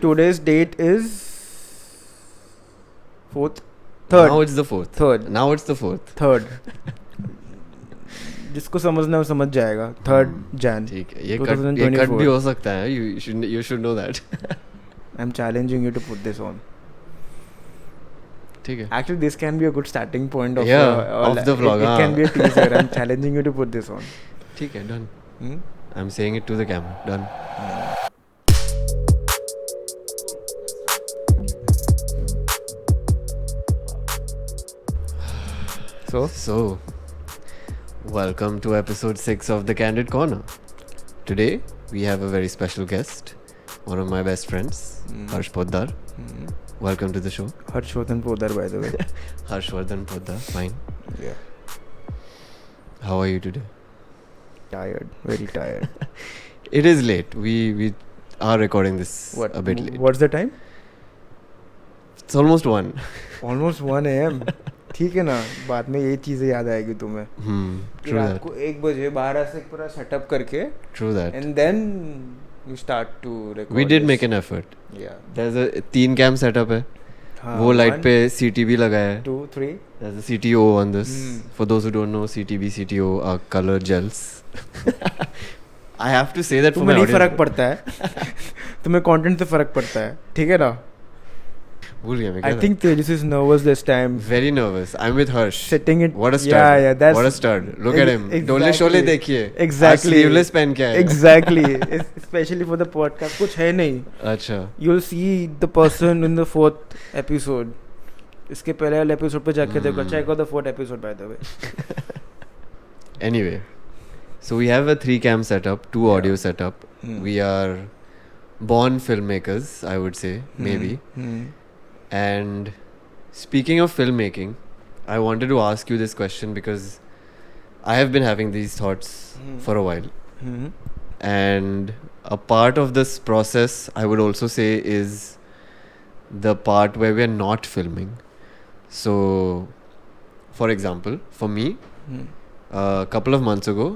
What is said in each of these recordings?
Today's date is 4th? 3rd. Now it's the 4th. 3rd. Now it's the 4th. 3rd. जिसको समझना है वो समझ जाएगा. 3rd Jan. ठीक है. ये कट भी हो सकता है. You should know that. I'm challenging you to put this on. ठीक है. Actually, this can be a good starting point of of the vlog. It can be a teaser. I'm challenging you to put this on. ठीक है. Done. I'm saying it to the camera. Done. So, welcome to episode 6 of the Candid Corner. Today, we have a very special guest, one of my best friends, Harshwardhan Poddar. Welcome to the show. Harshwardhan Poddar, by the way. Harshwardhan Poddar, fine. Yeah. How are you today? Tired, very tired. It is late. We are recording this a bit late. What's the time? It's almost 1. Almost 1 a.m. ठीक है ना, बाद में ये चीजें याद आएगी तुम्हें. रात को 1 बजे 12 से पूरा सेटअप करके. True that. And then you start to record. We did make an effort. Yeah. There's a 3 cam setup है. वो लाइट पे CTB लगा है. 2, 3. There's a CTO on this. For those who don't know, CTB, CTO are color gels. I have to say that for my audience. तुम्हें नहीं फर्क पड़ता है. तुम्हें कंटेंट से फर्क पड़ता है. ठीक है ना? भूल गया मैं. I think Tejas is nervous this time. Very nervous. I'm with Harsh. Sitting it. What a stud. Yeah, that's. What a stud. Look at him. Exactly. डोले शोले देखिए. Exactly. Sleeveless पहन के आया. Exactly. Especially for the podcast. कुछ है नहीं. अच्छा. You'll see the person in the 4th episode. इसके पहले वाले episode पे जाके देखो. Check out the 4th episode by the way. Anyway, so we have a 3 cam setup, 2 audio setup. We are born filmmakers, I would say, maybe. And speaking of filmmaking, I wanted to ask you this question because I have been having these thoughts for a while. And a part of this process, I would also say, is the part where we are not filming. So, for example, for me, a couple of months ago,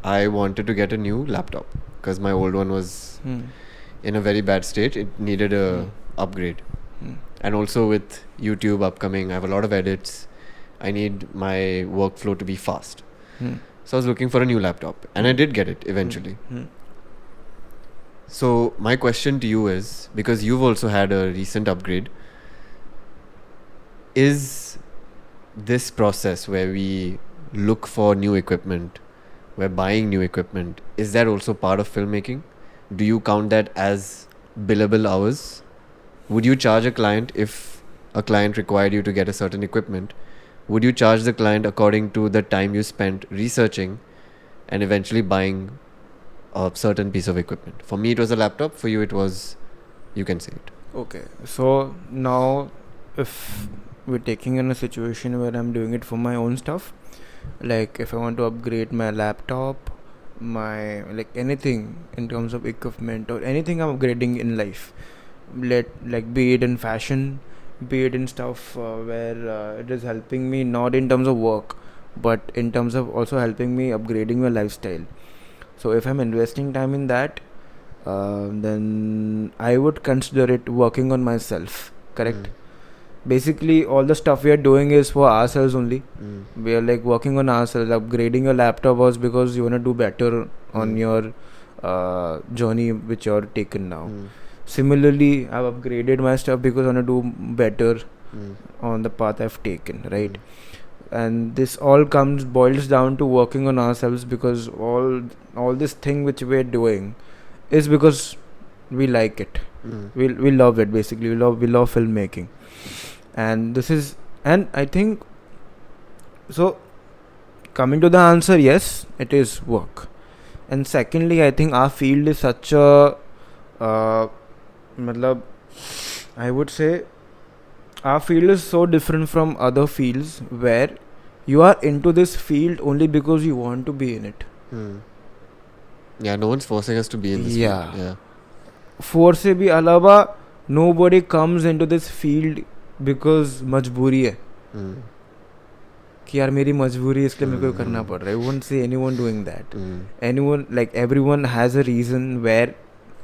I wanted to get a new laptop because my old one was in a very bad state. It needed a upgrade. And also with YouTube upcoming, I have a lot of edits. I need my workflow to be fast. So I was looking for a new laptop. And I did get it eventually. So my question to you is, because you've also had a recent upgrade, is this process where we look for new equipment, we're buying new equipment, is that also part of filmmaking? Do you count that as billable hours? Would you charge a client if a client required you to get a certain equipment? Would you charge the client according to the time you spent researching and eventually buying a certain piece of equipment? For me, it was a laptop. For you, it was, you can say it. Okay. So now if we're taking in a situation where I'm doing it for my own stuff, like if I want to upgrade my laptop, my like anything in terms of equipment or anything I'm upgrading in life, be it in fashion, be it in stuff where it is helping me not in terms of work but in terms of also helping me upgrading my lifestyle. So if I'm investing time in that, then I would consider it working on myself. Correct? Basically all the stuff we are doing is for ourselves only. We are like working on ourselves. Upgrading your laptop was because you want to do better on your journey which you're taken now. Similarly, I've upgraded my stuff because I want to do better on the path I've taken, right? And this all boils down to working on ourselves, because all this thing which we're doing is because we like it. We love it, basically. We love filmmaking. And I think, so coming to the answer, yes, it is work. And secondly, I think our field is such a I would say our field is so different from other fields where you are into this field only because you want to be in it. Yeah, no one's forcing us to be in this field. Yeah. Force se bhi alawa, nobody comes into this field because मजबूरी है कि यार मेरी मजबूरी है इसलिए मेरे को करना पड़ रहा है. You won't see anyone doing that. Anyone, like everyone has a reason where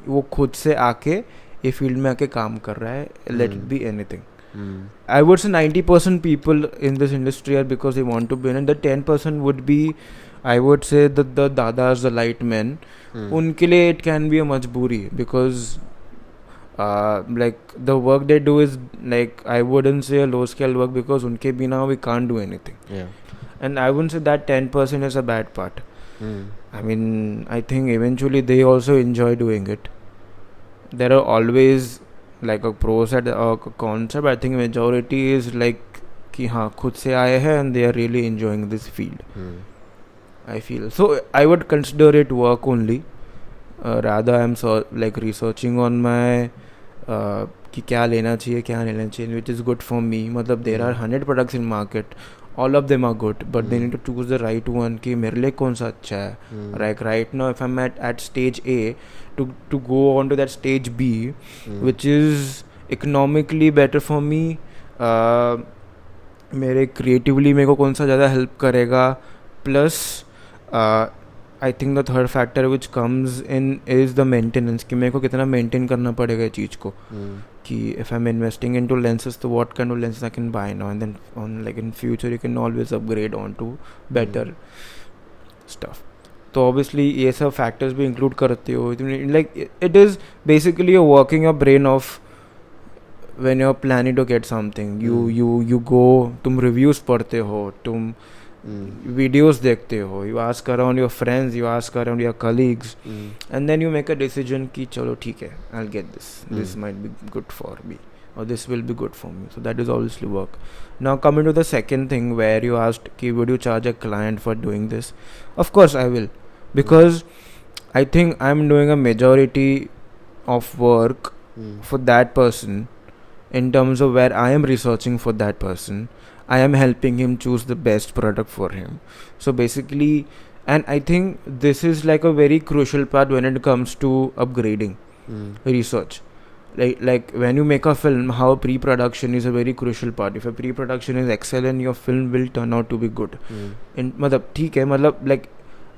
वो खुद से आके ये फील्ड में आके काम कर रहा है, let it be anything. I would say 90% people in this industry are because they want to be in, and the 10% would be, I would say, the dadas, the light men. उनके लिए it can be a majburi because like the work they do is like, I wouldn't say a low scale work because unke bina we can't do anything. Yeah. And I wouldn't say that 10% is a bad part. I mean, I think eventually they also enjoy doing it. There are always like a pro side or a con side. I think majority is like कि हाँ खुद से आए हैं and they are really enjoying this field. I feel so. I would consider it work only. Rather I'm like researching on my कि क्या लेना चाहिए क्या नहीं लेना चाहिए, which is good for me. मतलब there are 100 products in market. All of them are good, but they need to choose the right one कि मेरे लिए कौन सा अच्छा है. Like right now, if I'm at stage A, to go on to that stage B, which is economically better for me, मेरे creatively मेरे को कौन सा ज़्यादा help करेगा, plus I think the third factor which comes in is the maintenance कि मेरे को कितना maintain करना पड़ेगा ये चीज़ को. कि if I'm investing into lenses, so what kind of lenses I can buy now, and then on like in future you can always upgrade on to better stuff. So obviously ये सब factors भी include करते हो. Like it is basically you're working your brain off when you're planning to get something. You go, तुम reviews पढ़ते हो, तुम videos देखते हो, you ask around your friends, you ask around your colleagues, and then you make a decision कि चलो ठीक है, I'll get this might be good for me, or this will be good for me. So that is obviously work. Now coming to the second thing where you asked कि would you charge a client for doing this? Of course I will, because I think I'm doing a majority of work for that person in terms of where I am researching for that person. I am helping him choose the best product for him. So basically, and I think this is like a very crucial part when it comes to upgrading research. Like when you make a film, how pre-production is a very crucial part. If a pre-production is excellent, your film will turn out to be good. And मतलब ठीक है, मतलब like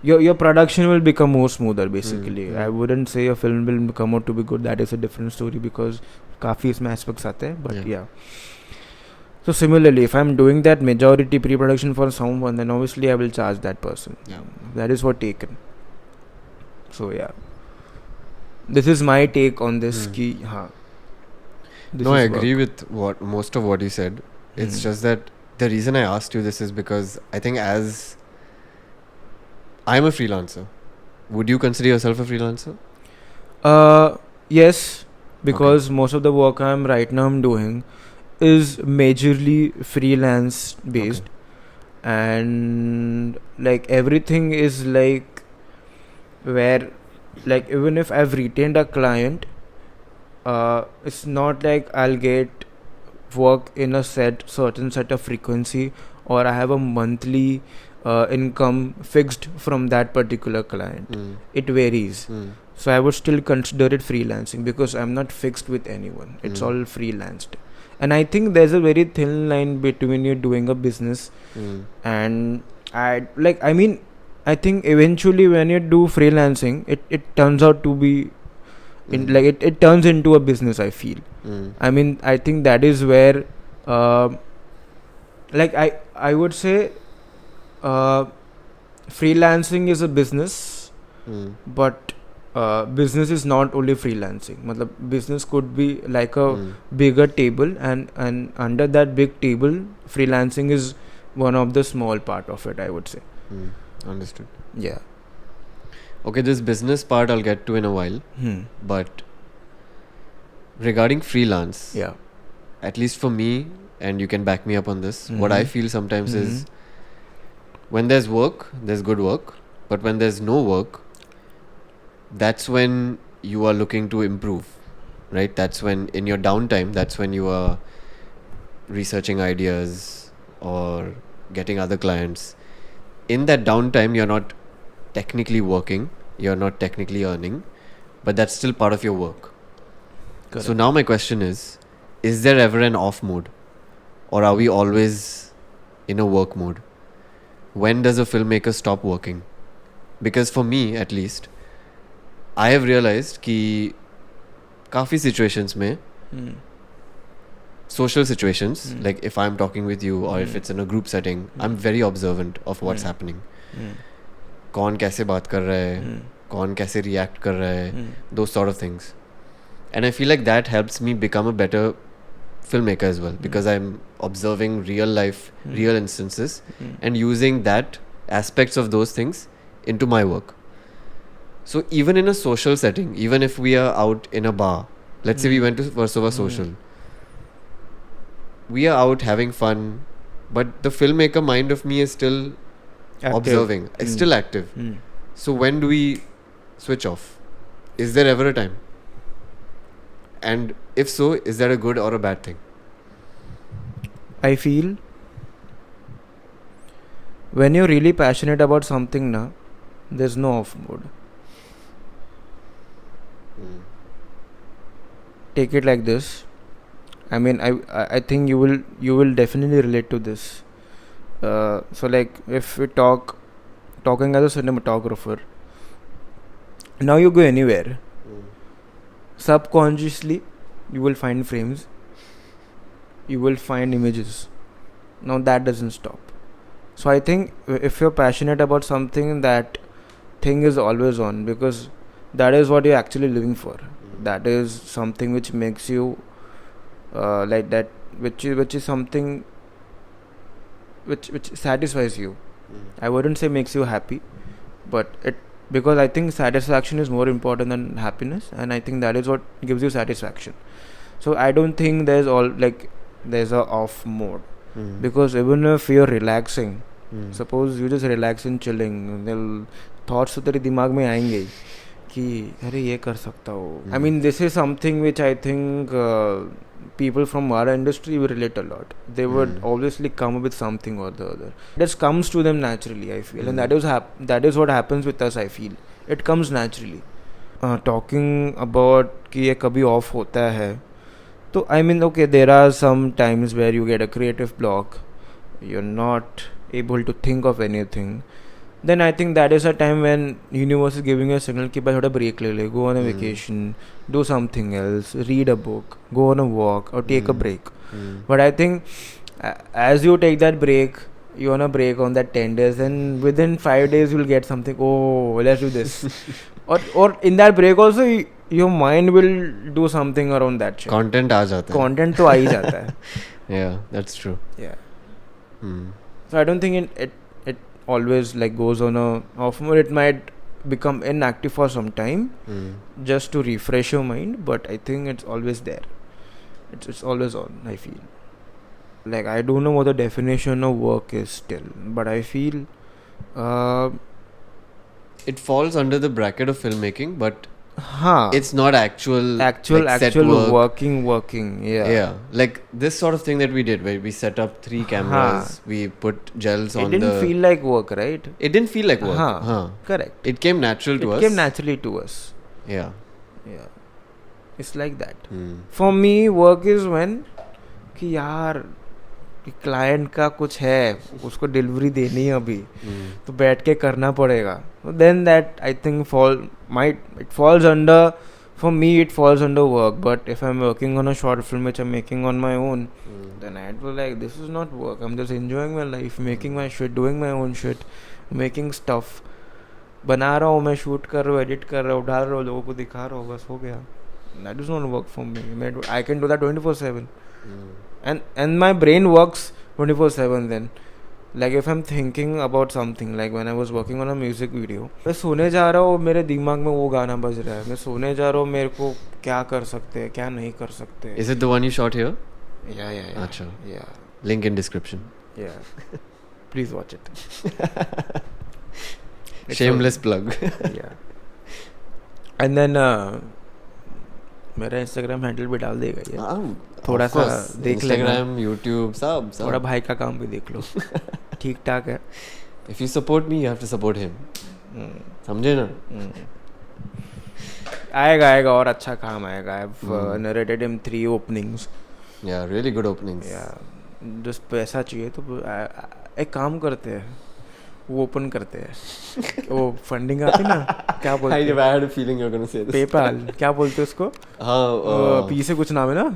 your production will become more smoother basically. I wouldn't say your film will come out to be good. That is a different story because काफी इसमें aspects आते हैं. But yeah. So similarly, if I'm doing that majority pre-production for someone, then obviously I will charge that person. Yeah. That is for taken. So yeah, this is my take on this. Ki, haan, this no, I work. agree with most of what you said. It's just that the reason I asked you this is because I think as I'm a freelancer, would you consider yourself a freelancer? Yes, because most of the work I'm doing is majorly freelance based, and like everything is like where like even if I've retained a client, it's not like I'll get work in a certain set of frequency, or I have a monthly income fixed from that particular client. It varies. So I would still consider it freelancing because I'm not fixed with anyone. It's all freelanced. And I think there's a very thin line between you doing a business and I think eventually when you do freelancing, it turns out to be it turns into a business, I feel. I mean, I think that is where like I would say freelancing is a business, but business is not only freelancing. Matlab, business could be like a bigger table, and under that big table, freelancing is one of the small part of it, I would say. Understood. Yeah. Okay, this business part I'll get to in a while. But regarding freelance, yeah, at least for me, and you can back me up on this, what I feel sometimes is when there's work, there's good work. But when there's no work, that's when you are looking to improve, right? That's when in your downtime, that's when you are researching ideas or getting other clients. In that downtime, you're not technically working, you're not technically earning, but that's still part of your work. Correct. So now my question is there ever an off mode, or are we always in a work mode? When does a filmmaker stop working? Because for me, at least, I have realized कि काफ़ी situations में, social situations, like if I'm talking with you or if it's in a group setting, I'm very observant of what's happening. कौन कैसे बात कर रहा है, कौन कैसे react कर रहा है, those sort of things. And I feel like that helps me become a better filmmaker as well, because I'm observing real life, real instances, and using that aspects of those things into my work. So even in a social setting, even if we are out in a bar, let's say we went to Versova Social, we are out having fun, but the filmmaker mind of me is still active. Observing, it's still active. So when do we switch off? Is there ever a time? And if so, is that a good or a bad thing? I feel when you're really passionate about something na, there's no off mode. Take it like this. I mean, I think you will definitely relate to this. So like if we talking as a cinematographer, now you go anywhere, subconsciously you will find frames, you will find images. Now that doesn't stop. So I think if you're passionate about something, that thing is always on, because that is what you're actually living for. That is something which makes you like that, which is something which satisfies you. I wouldn't say makes you happy, but because I think satisfaction is more important than happiness, and I think that is what gives you satisfaction. So I don't think there's a off mode, because even if you're relaxing, suppose you just relax and chilling, thoughts तो तेरे दिमाग में आएंगे कि अरे ये कर सकता हो. I mean, this is something which I think people from our industry will relate a lot. They would obviously come up with something or the other. It just comes to them naturally, I feel, and that is what happens with us. I feel it comes naturally. Talking about कि ये कभी off होता है, तो I mean, okay, there are some times where you get a creative block, you're not able to think of anything. Then I think that is a time when universe is giving you a signal कि भाई थोड़ा break ले ले, go on a vacation, do something else, read a book, go on a walk, or take a break. But I think as you take that break, you want to break on that 10 days, and within 5 days you'll get something, oh, let's do this. or in that break also your mind will do something around that shit. Content आ जाता है. Content तो आ ही जाता है. Yeah, that's true. Yeah. So I don't think it always like goes on a off mode. It might become inactive for some time, just to refresh your mind, but I think it's always there. It's always on, I feel. Like I don't know what the definition of work is still, but I feel it falls under the bracket of filmmaking, but it's not actual working. Yeah, like this sort of thing that we did, where we set up 3 cameras, we put gels on. It didn't feel like work, right? It didn't feel like work. Correct. It came natural to us. It came naturally to us. Yeah. It's like that. For me, work is when कि यार client का कुछ है, उसको delivery देनी है अभी, तो बैठ के करना पड़ेगा. Then that I think it falls under, for me it falls under work. But if I'm working on a short film which I'm making on my own, then I'd be like, this is not work, I'm just enjoying my life, making my shit, doing my own shit, making stuff, बना रहा हूँ मैं, shoot कर रहा हूँ, edit कर रहा हूँ, डाल रहा हूँ, लोगों को दिखा रहा हूँ, बस हो गया. That is not work for me. I can do that 24/7. And my brain works 24/7 then. Like if I'm thinking about something, like when I was working on a music video, मैं सोने जा रहा हूँ, मेरे दिमाग में वो गाना बज रहा है, मैं सोने जा रहा हूँ, मेरे को क्या कर सकते हैं, क्या नहीं कर सकते. Is it the one you shot here? Yeah. Achha. Yeah. Link in description. Yeah. Please watch it. Shameless plug. Yeah. And then मेरा इंस्टाग्राम हैंडल भी डाल देगा ये, थोड़ा सा देख लेना. Instagram, YouTube, सब. थोड़ा भाई का काम भी देख लो. ठीक ठाक है. If you support me, you have to support him. समझे ना? आएगा और अच्छा काम आएगा. I've narrated him 3 openings. Yeah, really good openings. Yeah. Just पैसा चाहिए तो एक काम करते हैं, वो ओपन करते हैं वो फंडिंग आती ना क्या बोलते हैं I had a feeling you were going to say this. PayPal क्या बोलते हैं उसको हाँ पी से कुछ नाम है ना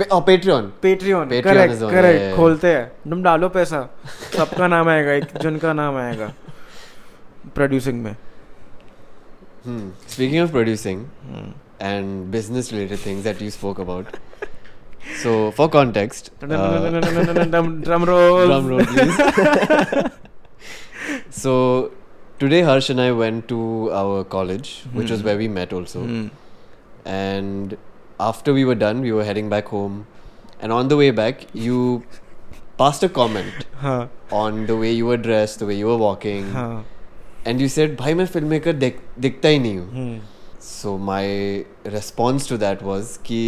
Patreon. Patreon Patreon is on, correct yeah. खोलते हैं तुम डालो पैसा सबका नाम आएगा एक जन का नाम आएगा प्रोड्यूसिंग में Speaking of producing and business related things that you spoke about. So for context, drum roll drum roll please. So today Harsh and I went to our college, which was where we met also. And after we were done, we were heading back home. And on the way back, you passed a comment on the way you were dressed, the way you were walking. And you said, "Bhai, मैं filmmaker दिखता ही नहीं हूँ." So my response to that was कि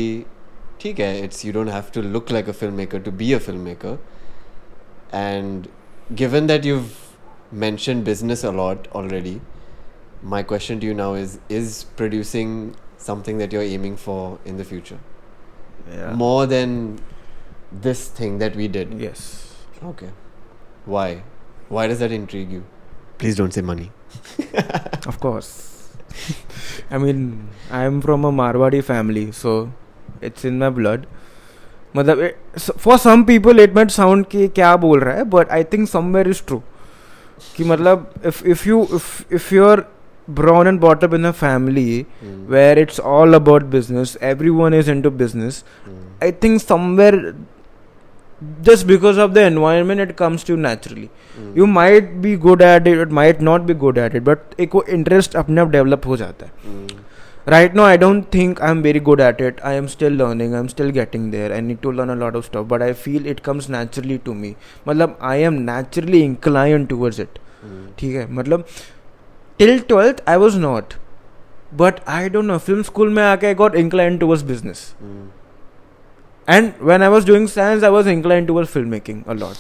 ठीक है, you don't have to look like a filmmaker to be a filmmaker. And given that you've mentioned business a lot already, my question to you now is producing something that you're aiming for in the future? Yeah. More than this thing that we did? Yes. Okay. Why? Why does that intrigue you? Please don't say money. Of course. I mean, I'm from a Marwadi family, so it's in my blood. मतलब for some people it might sound कि क्या बोल रहा है, but I think somewhere is true. कि मतलब if you're born and brought up in a family where it's all about business, everyone is into business. I think somewhere just because of the environment it comes to you naturally. You might be good at it, might not be good at it, but एक वो interest अपने आप develop हो जाता है. Right now I don't think I'm very good at it. I am still learning, I'm still getting there. I need to learn a lot of stuff, but I feel it comes naturally to me. मतलब I am naturally inclined towards it. ठीक है, मतलब till 12th I was not, but I don't know, film school में आके I got inclined towards business. And when I was doing science, I was inclined towards filmmaking a lot.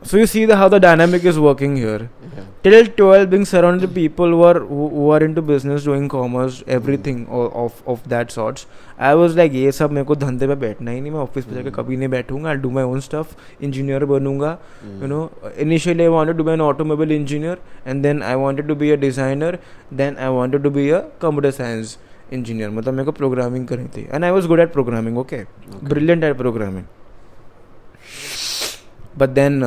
So you see how the dynamic is working here. Yeah. Till 12, being surrounded by people who are into business, doing commerce, everything of that sorts. I was like, ये सब मेरे को धंधे पे बैठना ही नहीं, मैं office पे जाके कभी नहीं बैठूंगा. I'll do my own stuff. Engineer बनूंगा. You know, initially I wanted to be an automobile engineer, and then I wanted to be a designer. Then I wanted to be a computer science engineer. मतलब मेरे को programming करनी थी. And I was good at programming. Okay. Brilliant at programming. But then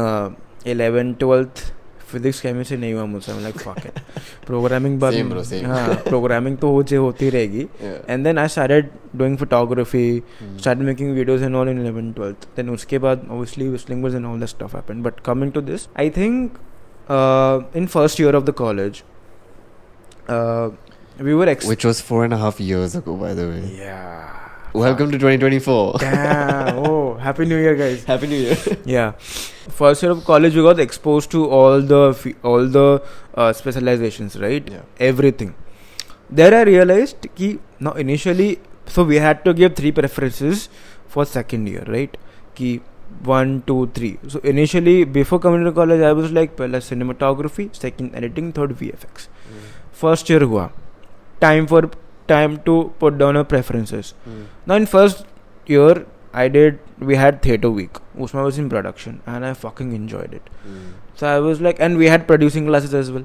11th, 12th physics chemistry नहीं हुआ मुझसे. I'm like fuck it. Programming बाद हाँ programming तो होती रहेगी. And then I started doing photography, started making videos and all in 11th, 12th. Then उसके बाद obviously whistling was and all that stuff happened. But coming to this, I think in first year of the college, we were which was 4.5 years ago, by the way. Yeah. Welcome to 2024. Damn. Oh, Happy New Year, guys. Happy New Year. Yeah. First year of college, we got exposed to all the specializations, right? Yeah. Everything. There I realized कि now initially, so we had to give 3 preferences for second year, right? कि 1, 2, 3. So initially, before coming to college, I was like, पहला cinematography, second editing, third VFX. First year हुआ. Time to put down our preferences. Now in first year we had theatre week. Usma was in production and I fucking enjoyed it. So I was like, and we had producing classes as well.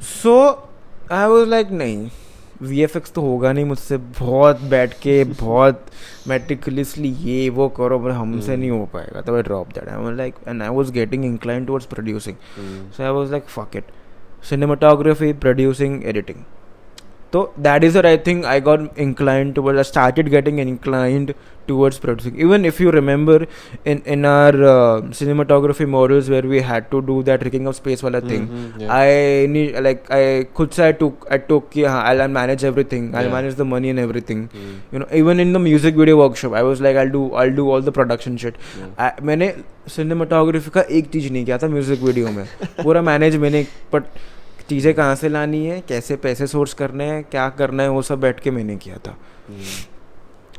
So I was like, नहीं VFX तो होगा नहीं मुझसे, बहुत बैठ के बहुत meticulously ये वो करो, पर हमसे नहीं हो पाएगा. तो I dropped that. I was like, and I was getting inclined towards producing. So I was like, fuck it. Cinematography, producing, editing. So that is what I think I got inclined towards. I started getting inclined towards producing. Even if you remember in our cinematography models where we had to do that rigging of space wala thing, yeah. I took I'll manage everything. I'll manage the money and everything. You know, even in the music video workshop, I was like, I'll do all the production shit. मैंने cinematography का एक चीज नहीं किया था music video में. पूरा manage मैंने, but चीज़ें कहाँ से लानी है, कैसे पैसे सोर्स करने हैं, क्या करना है, वो सब बैठ के मैंने किया था.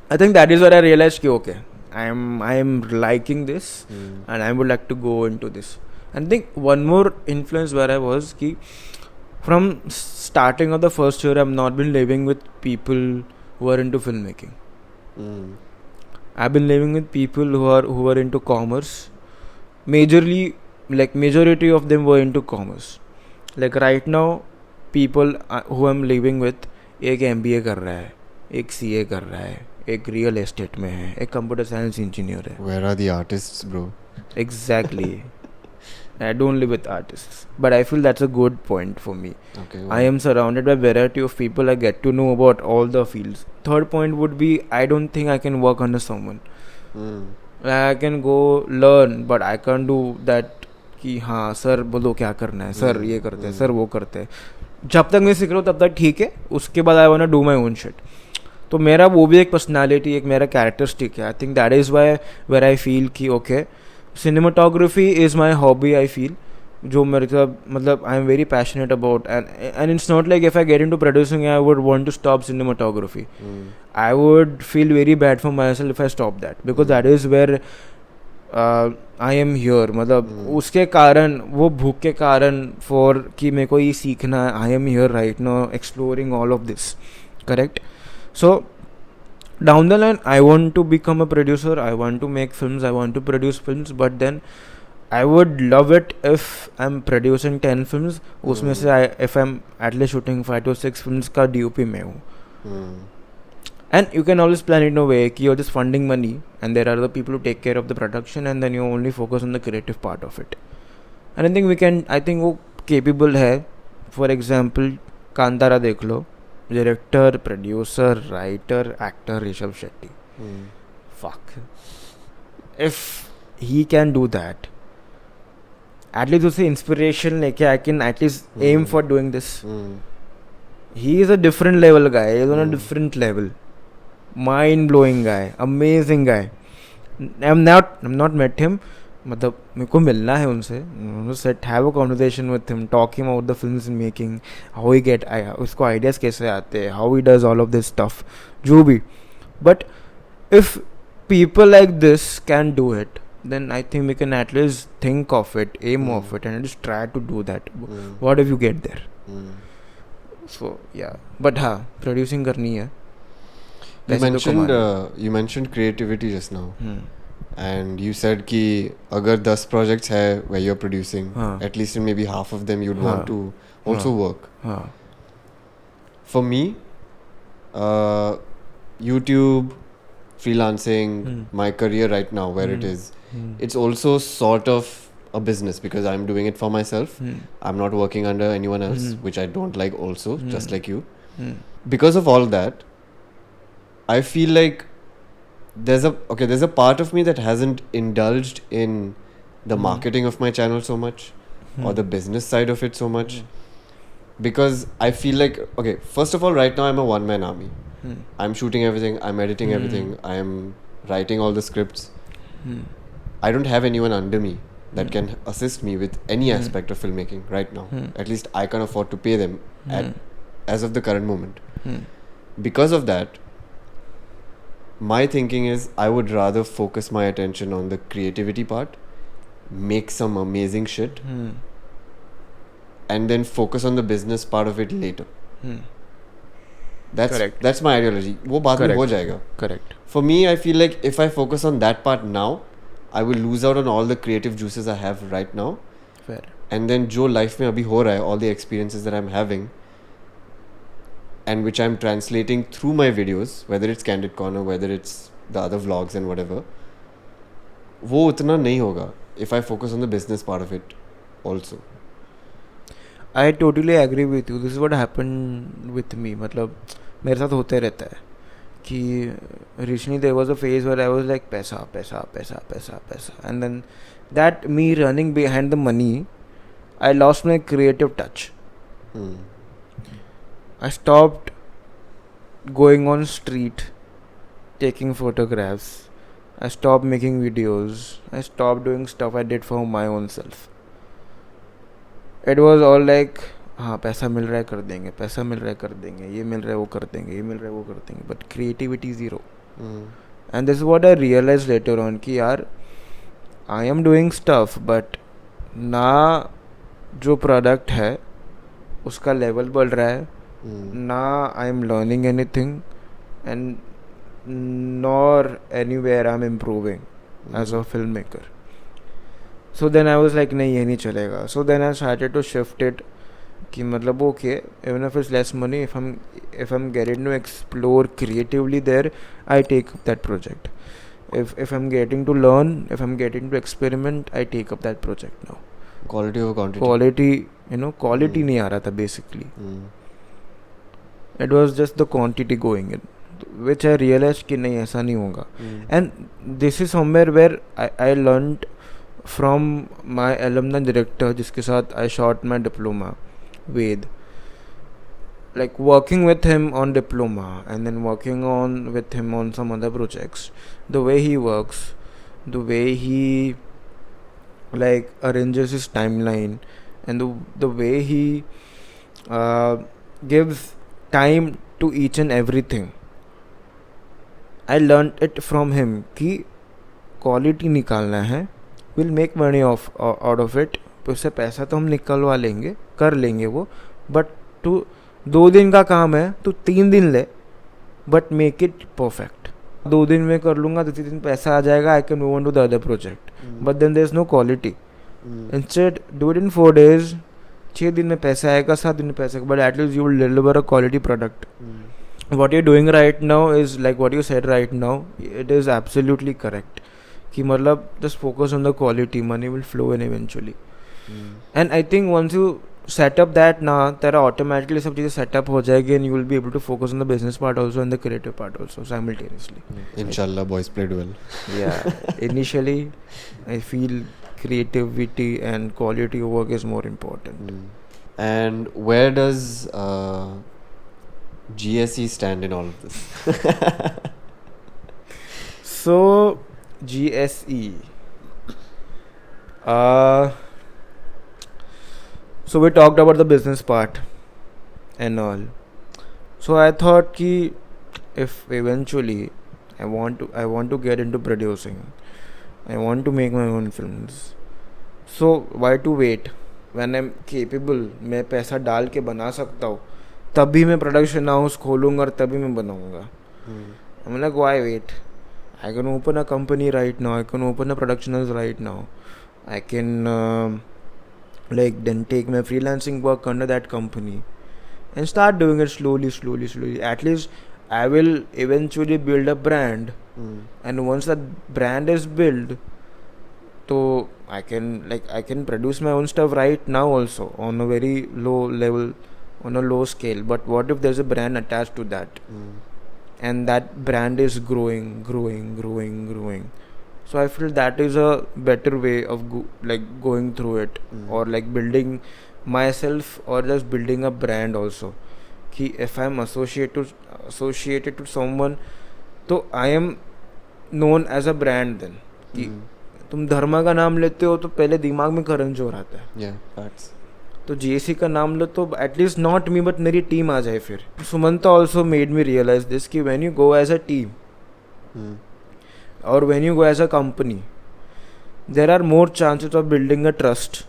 I think that is where I realized कि okay, I am liking this and I would like to go into this. And I think one more influence where I was कि from starting of the first year, I have not been living with people who are into filmmaking. I've been living with people who are into commerce. Majorly like majority of them were into commerce. Like right now people who I'm living with, एक MBA कर रहा है, एक CA कर रहा है, एक real estate में है, एक कंप्यूटर साइंस इंजीनियर है. Where are the artists, bro? Exactly. I don't live with artists, but I feel that's a good point for me. Okay. I am surrounded by variety of people. I get to know about all the fields. Third point would be I don't think I can work under someone. I can go learn, but I can't do that कि हाँ sir बोलो क्या करना है, sir ये करते हैं, sir वो करते हैं. जब तक मैं सीख रहा हूँ तब तक ठीक है, उसके बाद I want to do my own shit. तो मेरा वो भी एक पर्सनालिटी, एक मेरा कैरेक्टरिस्टिक है. I think that is why where I feel कि okay cinematography is my hobby. I feel जो मेरे मतलब I am very passionate about, and it's not like if I get into producing I would want to stop cinematography. I would feel very bad for myself if I stop that, because that is where I am here. मतलब उसके कारण, वो भूख के कारण for कि मेरे को ये सीखना है, I am here right now exploring all of this. Correct. So down the line I want to become a producer, I want to make films, I want to produce films, but then I would love it if I'm producing 10 films, उसमें से if I'm at least shooting 5 to 6 films का DOP में हूँ. And you can always plan it in a way कि you're just funding money and there are the people who take care of the production and then you only focus on the creative part of it. And I think वो capable है. For example Kantara देख लो, director, producer, writer, actor Rishab Shetty. Fuck. If he can do that, at least उसे inspiration लेके I can at least aim for doing this. He is a different level guy. He is on a different level. Mind blowing guy, amazing guy. I'm not met him. मतलब मेरे को मिलना है उनसे, sit have a conversation with him, talk him about the films making, how he get, उसको ideas कैसे आते हैं, how he does all of this stuff, जो भी. But if people like this can do it, then I think we can at least think of it, aim of it, and just try to do that. What if you get there? So yeah, but हाँ, producing करनी है. You mentioned creativity just now. And you said कि अगर 10 projects है where you're producing, at least in maybe half of them you'd want to also work. For me, YouTube, freelancing, my career right now where it is, it's also sort of a business because I'm doing it for myself. I'm not working under anyone else, which I don't like also, just like you. Because of all that, I feel like there's a part of me that hasn't indulged in the marketing of my channel so much or the business side of it so much because I feel like, okay, first of all, right now I'm a one-man army. I'm shooting everything, I'm editing everything, I'm writing all the scripts. I don't have anyone under me that can assist me with any aspect of filmmaking right now. At least I can't afford to pay them as of the current moment. Because of that, my thinking is I would rather focus my attention on the creativity part, make some amazing shit, and then focus on the business part of it later. That's my ideology. वो बाद में हो जाएगा. Correct. For me, I feel like if I focus on that part now, I will lose out on all the creative juices I have right now. Fair. And then जो life में अभी हो रहा है, all the experiences that I'm having, and which I'm translating through my videos, whether it's Candid Corner, whether it's the other vlogs and whatever, वो उतना नहीं होगा if I focus on the business part of it also. I totally agree with you. This is what happened with me. मतलब मेरे साथ होते रहता है कि recently there was a phase where I was like पैसा पैसा पैसा पैसा पैसा, and then that me running behind the money, I lost my creative touch. I stopped going on street, taking photographs. I stopped making videos. I stopped doing stuff I did for my own self. It was all like, हाँ पैसा मिल रहा है कर देंगे, पैसा मिल रहा है कर देंगे, ये मिल रहा है वो कर देंगे, ये मिल रहा है वो कर देंगे, but creativity zero. And this is what I realized later on कि यार I am doing stuff, but ना जो product है उसका level बढ़ रहा है, ना I am learning anything, and nor anywhere I am improving as a filmmaker. So then I was like नहीं ये नहीं चलेगा. So then I started to shift it कि मतलब okay, even if it's less money, if I'm getting to explore creatively there, I take up that project. If I'm getting to learn, if I'm getting to experiment, I take up that project now. Quality over quantity. Quality नहीं आ रहा था basically. It was just the quantity going in, which I realized कि नहीं ऐसा नहीं होगा. And this is somewhere where I learned from my alumni director जिसके साथ I shot my diploma, Ved. Like working with him on diploma and then working with him on some other projects, the way he works, the way he like arranges his timeline, and the way he gives time to each and everything, I learned it from him कि quality निकालना है, we'll make money out of it, उससे पैसा तो हम निकलवा लेंगे, कर लेंगे वो, but to 2 दिन का काम है तो 3 दिन ले, but make it perfect. 2 दिन में कर लूँगा, 3 दिन पैसा आ जाएगा, I can move on to the other project. But then there's no quality. Instead, do it in 4 days, 6 दिन में पैसा आएगा, 7 दिन में पैसा आएगा, but at least you will deliver a quality product. What you're doing right now is like what you said right now, it is absolutely correct. कि मतलब just focus on the quality, money will flow in eventually. And I think once you set up that ना, तेरा automatically सब चीज़ें set up हो जाएगी and you will be able to focus on the business part also and the creative part also simultaneously. Inshallah, boys played well. Yeah, initially I feel creativity and quality of work is more important. And where does GSE stand in all of this? So GSE, so we talked about the business part and all. So I thought कि if eventually I want to get into producing, I want to make my own films, so why to wait when I'm capable? मैं पैसा डाल के बना सकता हूँ, तभी मैं प्रोडक्शन हाउस खोलूँगा और तभी मैं बनाऊँगा. I'm like, why wait? I can open a company right now, I can open a production house right now, I can like then take my freelancing work under that company and start doing it slowly. At least I will eventually build a brand, and once that brand is built, so I can produce my own stuff right now also on a very low level, on a low scale. But what if there's a brand attached to that, and that brand is growing. So I feel that is a better way of going through it, or like building myself, or just building a brand also. कि if I'm associated to someone, तो I am known as a brand then. कि तुम धर्मा का नाम लेते हो तो पहले दिमाग में करण जोहर आता है. Yeah, facts. तो GSE का नाम लो तो एटलीस्ट नॉट मी बट मेरी टीम आ जाए. फिर Sumanta also made me realise this कि when you go as a team or when you go as a company, there are more chances of building a trust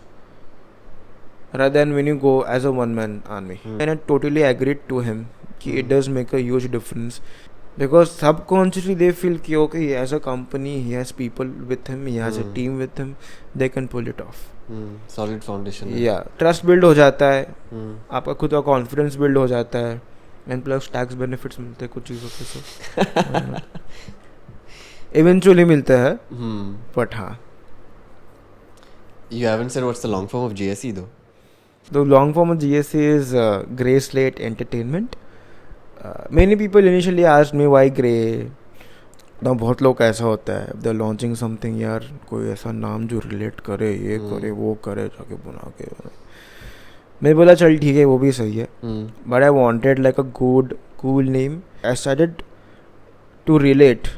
rather than when you go as a one-man army. And I totally agreed to him कि it does make a huge difference, because subconsciously they feel कि okay, he has a company, he has people with him, he has a team with him, they can pull it off. Solid foundation. Yeah, trust build हो जाता है, आपका खुद का confidence build हो जाता है, and plus tax benefits मिलते हैं कुछ चीज़ों के. So eventually मिलता है, but हाँ. You haven't said what's the long form of GSE though. The long form of GSE is Grey Slate Entertainment. Many people initially asked me why Grey. ना बहुत लोग ऐसा होता है, they're launching something, यार कोई ऐसा नाम जो relate करे, ये करे वो करे, जाके बना के. मैं बोला चल ठीक है वो भी सही है, but I wanted like a good cool name. I started to relate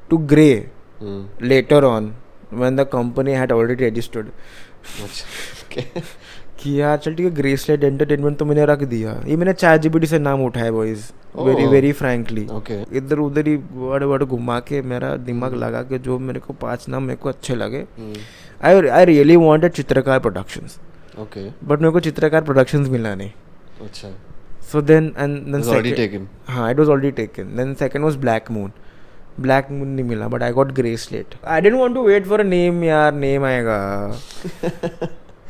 to Grey later on when the company had already registered. Okay. कि यार चल ठीक है ग्रे स्लेट एंटरटेनमेंट तो मैंने रख दिया. ये मैंने ChatGPT से नाम उठाया बॉयज, वेरी फ्रैंकली. इधर उधर ही वर्ड घुमा के मेरा दिमाग लगा के जो मेरे को 5 नाम मेरे को अच्छे लगे. आई रियली वांटेड चित्रकार प्रोडक्शंस, बट मेरे को चित्रकार प्रोडक्शंस मिला नहीं. अच्छा. So then second, already taken. हाँ, it was already taken. Then second was Black Moon. Black नहीं मिला, but I got grey slate. I didn't want to wait for a name यार, name आएगा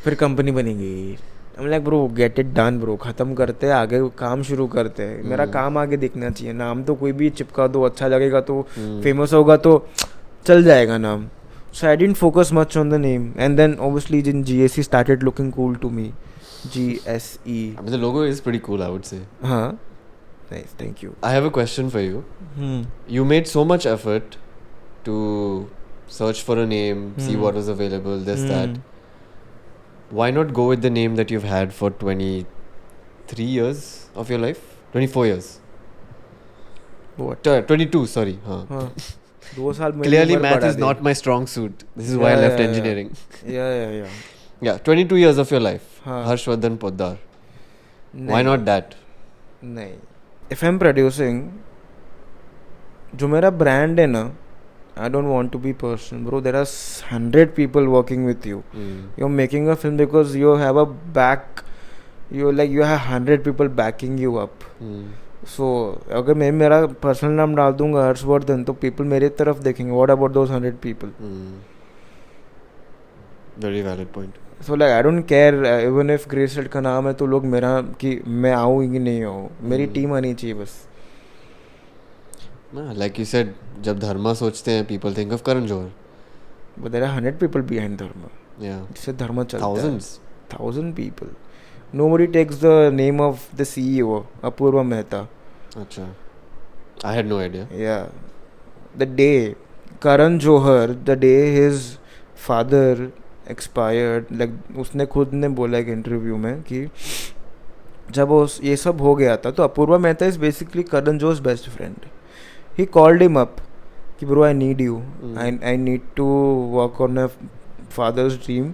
फिर कंपनी बनेगी. I'm like bro, get it done bro, ख़त्म करते हैं, आगे काम शुरू करते हैं. मेरा काम आगे दिखना चाहिए. नाम तो कोई भी चिपका दो, अच्छा लगेगा तो, फेमस होगा तो चल जाएगा नाम. So I didn't focus much on the name, and then obviously in GSE started looking cool to me. GSE. I mean, the logo is pretty cool, I would say. Huh. Nice, thank you. I have a question for you. You made so much effort to search for a name, see what was available, this, that. Why not go with the name that you've had for 23 years of your life? 24 years. What? 22, sorry. Huh. 2 साल Clearly math is not my strong suit. This is why I left engineering. Yeah. Yeah, 22 years of your life. हाँ. Harshwardhan Poddar. Why not that? नहीं. If I'm producing, जो मेरा brand है ना, I don't want to be personal, bro. There are 100 people working with you. You're making a film because you have a back. You have 100 people backing you up. So अगर मैं मेरा personal नाम डाल दूँगा हर्षवर्धन, तो people मेरे तरफ देखेंगे. What about those 100 people? Very valid point. So like I don't care even if Gracelet का नाम है तो लोग मेरा कि मैं आऊँ कि नहीं आऊँ, मेरी टीम आनी चाहिए बस. Like you said, जब धर्मा सोचते हैं people think of Karan Johar. But there are 100 people behind Dharma. Yeah. जिससे धर्मा चलता है. Thousands. 1000 people. Nobody takes the name of the CEO, Apurva Mehta. Acha. I had no idea. Yeah. The day Karan Johar, the day his father expired, like उसने खुद ने बोला एक interview में कि जब ये सब हो गया था तो Apoorva Mehta is basically Karan Johar's best friend. He called him up कि bro I need you. I need to work on a father's dream.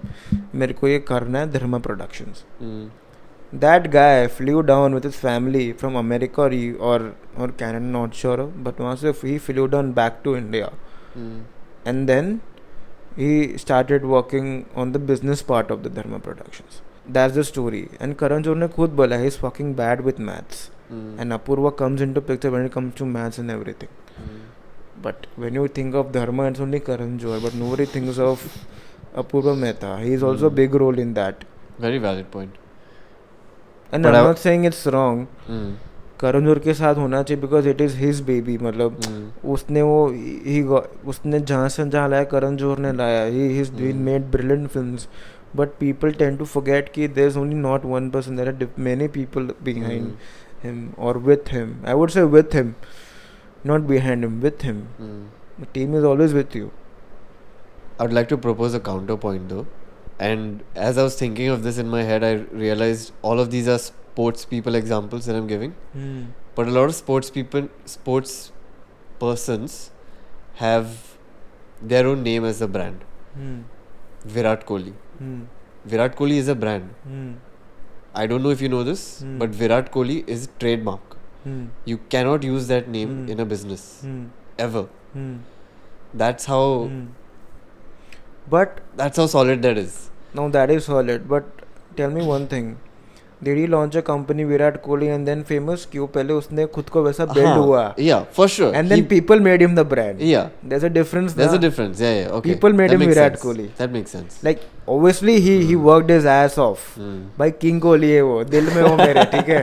मेरे को ये करना है Dharma Productions. That guy flew down with his family from America or Canada, not sure, but वहाँ से he flew down back to India. And then he started working on the business part of the Dharma Productions. That's the story. And Karan Johar ने खुद बोला he's fucking bad with maths. And Apurva comes into picture when it comes to maths and everything. But when you think of Dharma, it's only Karan Johar, but nobody thinks of Apurva Mehta. He is also a big role in that. Very valid point. And I'm not saying it's wrong. Karan Johar के साथ होना चाहिए because it is his baby. मतलब उसने जहाँ से जहाँ लाया Karan Johar ने लाया. He's made brilliant films. But people tend to forget कि there's only not one person. There are many people behind him or with him. I would say with him, not behind him, with him. The team is always with you. I would like to propose a counterpoint though. And as I was thinking of this in my head, I realized all of these are sports people examples that I'm giving. But a lot of sports persons have their own name as a brand. Virat Kohli. Virat Kohli is a brand. I don't know if you know this, but Virat Kohli is trademark. You cannot use that name in a business. Ever. That's how... But that's how solid that is. No, that is solid. But tell me one thing. Did he launch a company Virat Kohli and then famous? क्यों पहले उसने खुद को वैसा build हुआ? Yeah, for sure. And then people made him the brand. Yeah. There's a difference. There's a difference. Yeah. Okay. People made him Virat Kohli. That makes sense. Like obviously he worked his ass off. भाई King Kohli है वो, दिल में वो मेरे, ठीक है?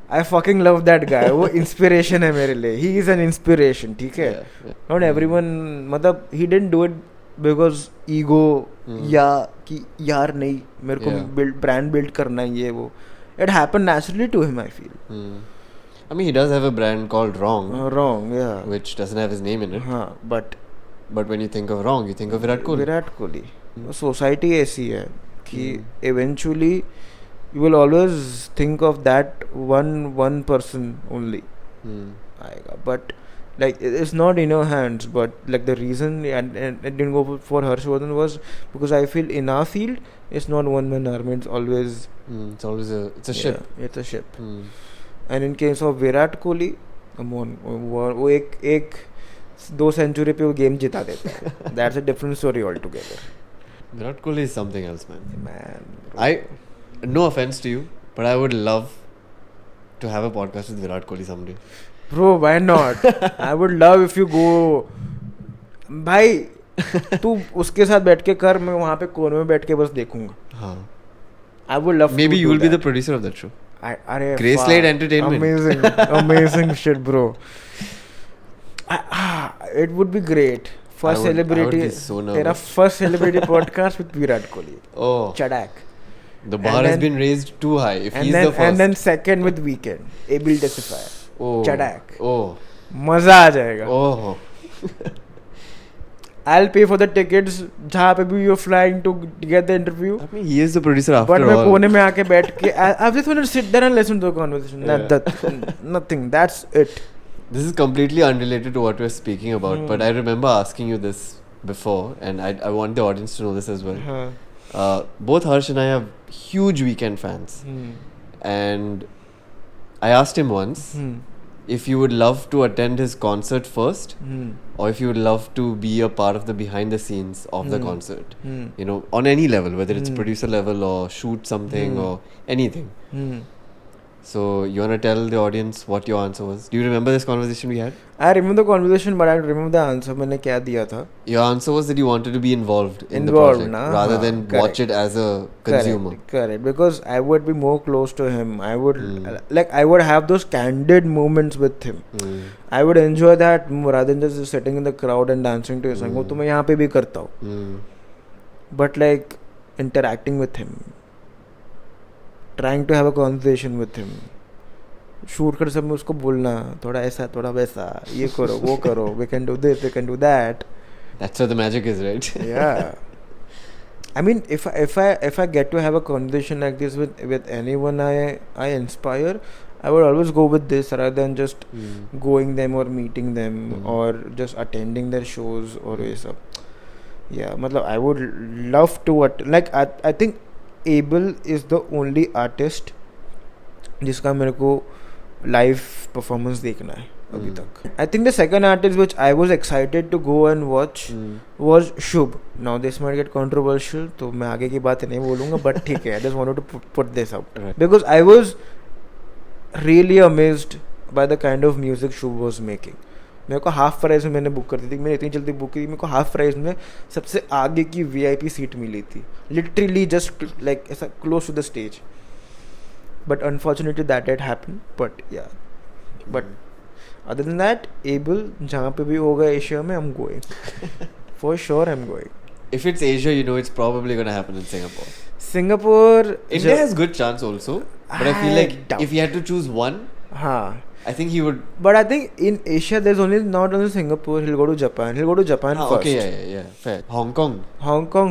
I fucking love that guy. वो inspiration है मेरे लिए. He is an inspiration, ठीक है? Not everyone, मतलब he didn't do it because ego या कि यार नहीं मेरे को brand build करना है ये वो. It happened naturally to him, I feel. I mean, he does have a brand called Wrogn. Wrogn, yeah. Which doesn't have his name in it. But when you think of Wrogn, you think of Virat Kohli. Virat Kohli. Society ऐसी है कि eventually you will always think of that one person only. But like it's not in your hands. But like the reason and it didn't go for Harshwardhan was because I feel in our field it's not one man army. It's always it's a ship. It's a ship. And in case of Virat Kohli, come on, वो एक 2 century पे वो game जिता देता है. That's a different story altogether. Virat Kohli is something else, man. No offense to you, but I would love to have a podcast with Virat Kohli someday. Bro, why not? I would love if you go. भाई तू उसके साथ बैठ के कर, मैं वहाँ पे कोने में बैठ के बस देखूंगा. हाँ. I would love. Maybe to you do will be that. the producer of that show. अरे Graceland Entertainment. Amazing shit, bro. It would be great. First celebrity. I would be so nervous. तेरा first celebrity podcast with Virat Kohli. Oh. Chadak. The bar has been raised too high. If he's the first. And then second with Weekend. Able Testifier. Oh. Chadak. Oh. मजा आ जाएगा. Oh. I'll pay for the tickets जहाँ पे भी you're flying to get the interview. I mean, he is the producer after all. But मैं कोने में आके बैठ के I just want to sit there and listen to the conversation. Yeah. Nothing. That's it. This is completely unrelated to what we're speaking about, but I remember asking you this before, and I want the audience to know this as well. Both Harsh and I have huge Weekend fans, and I asked him once if you would love to attend his concert first, or if you would love to be a part of the behind the scenes of the concert, you know, on any level, whether it's producer level or shoot something or anything. So you want to tell the audience what your answer was? Do you remember this conversation we had? I remember the conversation, but I don't remember the answer. मैंने क्या दिया था? Your answer was that you wanted to be involved in the project rather than watch it as a consumer. Correct. Because I would be more close to him. I would I would have those candid moments with him. I would enjoy that rather than just sitting in the crowd and dancing to his song. वो तो मैं यहाँ पे भी करता हूँ. But like interacting with him. Trying to have a conversation with him. Shoot कर सब में उसको बोलना थोड़ा ऐसा थोड़ा वैसा ये करो वो करो we can do this we can do that. That's where the magic is, right? Yeah. I mean if I get to have a conversation like this with anyone I inspire, I would always go with this rather than just going them or meeting them or just attending their shows or वैसा. Yeah, मतलब I would love to I think Abel is the only artist जिसका मेरे को live performance देखना है अभी तक. I think the second artist which I was excited to go and watch was Shubh. Now this might get controversial, तो मैं आगे की बात नहीं बोलूँगा, but ठीक है. I just wanted to put this out because I was really amazed by the kind of music Shubh was making. मेरे को हाफ प्राइस में मैंने बुक कर दी थी. मैंने इतनी जल्दी बुक की थी, मेरे को हाफ प्राइस में सबसे आगे की VIP सीट मिली थी. लिटरली जस्ट लाइक ऐसा close to the stage. But unfortunately that did happen. But yeah but other than that able जहाँ पे भी होगा एशिया में I am going for sure. I am going. If it's Asia, you know it's probably going to happen in Singapore. India has good chance also, but I feel like if you had to choose one, I think he would. But I think in Asia there's not only Singapore. He'll go to Japan. He'll go to Japan first. Okay, yeah, fair. Hong Kong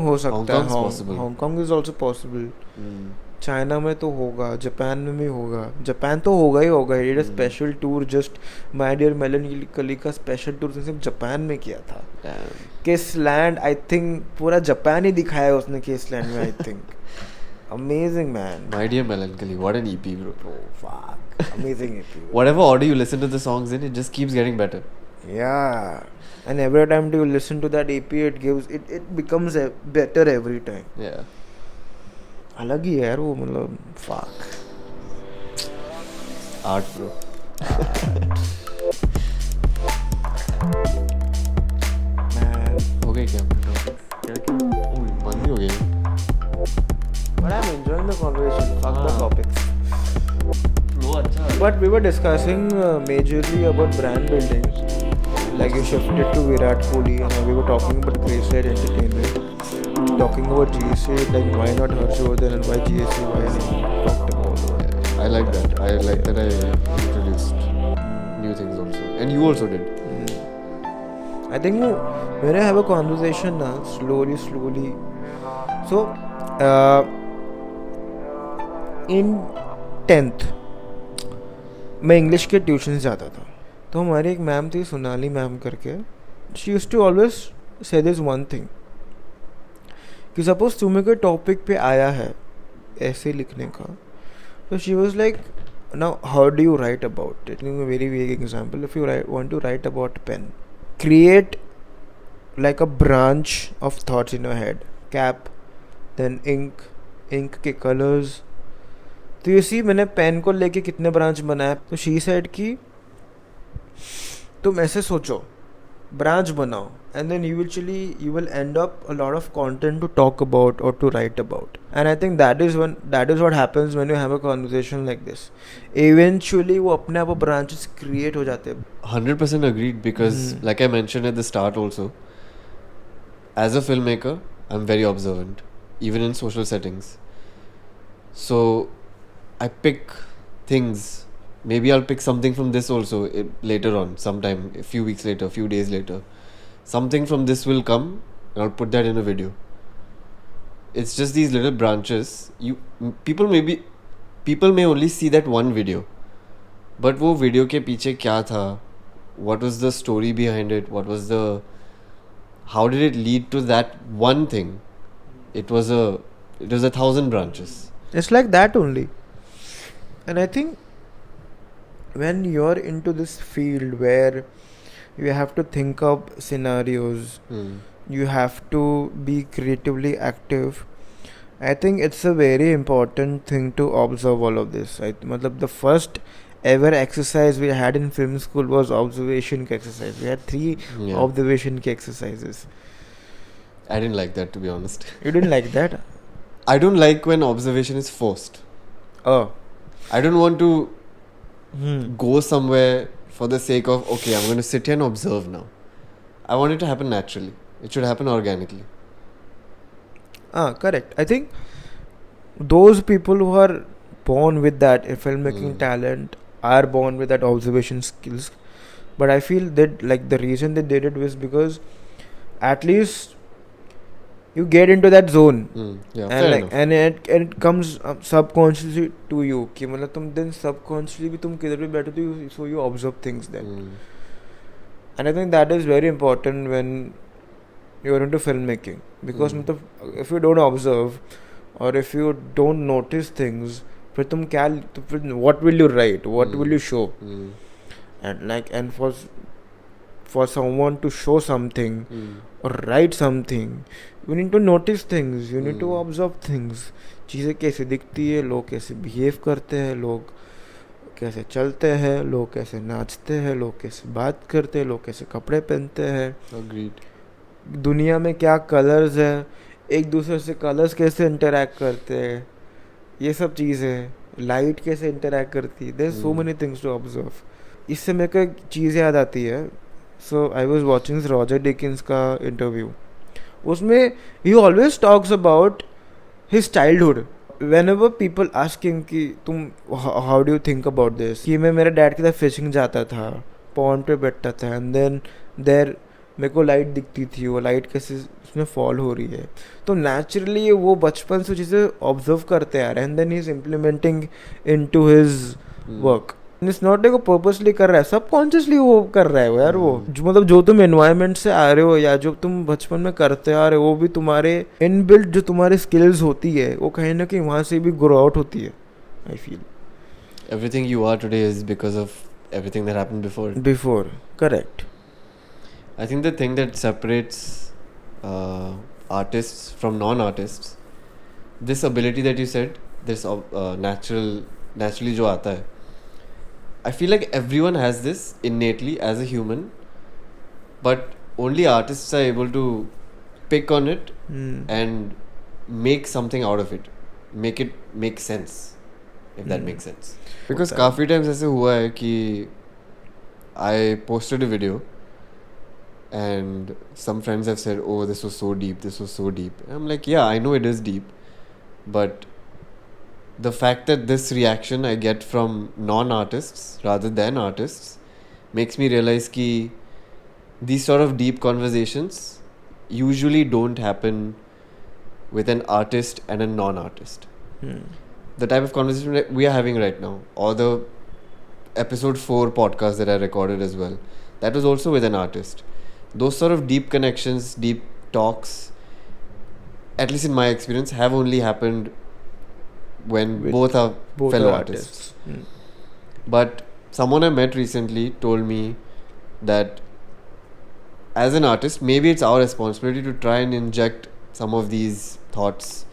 हो सकता है. Hong Kong's possible. Hong Kong is also possible. China में तो होगा, Japan में भी होगा. Japan तो होगा ही होगा. He did a special tour just My Dear Melancholy का special tour सिर्फ जापान में किया था. Kissland I think पूरा जापान ही दिखाया उसने Kissland में I think. Amazing man. My Dear Melancholy, what an EP, bro. Oh fuck, amazing EP. Whatever order you listen to the songs in, it just keeps getting better. Yeah, and every time you listen to that EP, it becomes better every time. Yeah. अलग ही है यार वो मतलब fuck. Art, bro. Man. हो गए क्या बंद ही हो गए. But I'm enjoying the conversation. Fuck the topics. No, अच्छा. But we were discussing majorly about brand building. Like you shifted to Virat Kohli, and we were talking about Graceland Entertainment. Talking about GSA, like why not Harshwardhan and why GSA, why not talked about it. I like that. I like that I introduced new things also. And you also did. I think when I have a conversation now, slowly. So, in 10th, मैं English के tuition जाता था. तो हमारी एक ma'am थी Sonali ma'am करके. She used to always say this one thing कि सपोज तुम्हें कोई टॉपिक पे आया है ऐसे लिखने का, तो she was like now how do you write about it. Very very example, if you want to write about pen, create like a branch of thoughts in your head, cap, then ink के colours. तो ये सी मैंने pen को लेके कितने branch बनाया. तो she said कि तुम ऐसे सोचो, branch बनाओ, and then eventually you will end up a lot of content to talk about or to write about. And I think that is what happens when you have a conversation like this. Eventually वो अपने आप branches create हो जाते हैं. 100% agreed, because like I mentioned at the start also, as a filmmaker, I'm very observant, even in social settings. So I pick things. Maybe I'll pick something from this also later on, sometime, a few weeks later, a few days later. Something from this will come, and I'll put that in a video. It's just these little branches. People may only see that one video, but वो video के पीछे क्या था? What was the story behind it? How did it lead to that one thing? It was 1,000 branches. It's like that only. And I think when you're into this field where you have to think up scenarios, you have to be creatively active, I think it's a very important thing to observe all of this. The first ever exercise we had in film school was observation exercise. We had 3 observation exercises. I didn't like that, to be honest. You didn't like that? I don't like when observation is forced. Oh. I don't want to go somewhere for the sake of, okay, I'm going to sit here and observe now. I want it to happen naturally. It should happen organically. Correct. I think those people who are born with that filmmaking talent are born with that observation skills. But I feel that the reason they did it was because at least you get into that zone, and it comes subconsciously to you. कि मतलब तुम then subconsciously भी तुम किधर भी बैठे तो so you observe things then. And I think that is very important when you are into filmmaking, because if you don't observe or if you don't notice things, फिर what will you write? What will you show? And for someone to show something or write something, you need to notice things, you need to observe things. चीज़ें कैसे दिखती है, लोग कैसे behave करते हैं, लोग कैसे चलते हैं, लोग कैसे नाचते हैं, लोग कैसे बात करते हैं, लोग कैसे कपड़े पहनते हैं. Agreed. दुनिया में क्या कलर्स है, एक दूसरे से कलर्स कैसे इंटरैक्ट करते हैं, ये सब चीज़ें, लाइट कैसे इंटरैक्ट करती है. There so many things to observe. इससे मेरे को एक चीज़ याद आती है. So I was watching Roger Deakins का इंटरव्यू. उसमें ही always talks about his childhood. whenever people ask him कि तुम how do you think about this, कि मैं मेरे डैड के साथ फिशिंग जाता था, पॉन्ड पे बैठता था, एंड देन देयर मेरे को लाइट दिखती थी, वो लाइट कैसे उसमें फॉल हो रही है. तो नेचुरली वो बचपन से चीज़ें ऑब्जर्व करते आ रहे हैं, and then he is implementing into his work. It's not like वो पर्पसली कर रहा है, सबकॉन्शियसली वो कर रहा है वो यार. वो जो तुम एनवायरनमेंट से आ रहे हो या जो तुम बचपन में करते आ रहे हो, वो भी तुम्हारे इनबिल्ट जो तुम्हारी स्किल्स होती है वो कहीं ना कहीं वहाँ से भी ग्रो आउट होती है. I feel everything you are today is because of everything that happened before. Correct. I think the thing that separates artists from non-artists, this ability that you said, this naturally जो आता है, I feel like everyone has this innately as a human, but only artists are able to pick on it and make something out of it, make it make sense, if that makes sense. Because काफी times ऐसे हुआ है कि I posted a video and some friends have said, oh, this was so deep. And I'm like, yeah, I know it is deep, but the fact that this reaction I get from non-artists rather than artists makes me realize ki these sort of deep conversations usually don't happen with an artist and a non-artist. The type of conversation that we are having right now, or the episode 4 podcast that I recorded as well, that was also with an artist. Those sort of deep connections, deep talks, at least in my experience, have only happened when both are fellow artists. But someone I met recently told me that as an artist, maybe it's our responsibility to try and inject some of these thoughts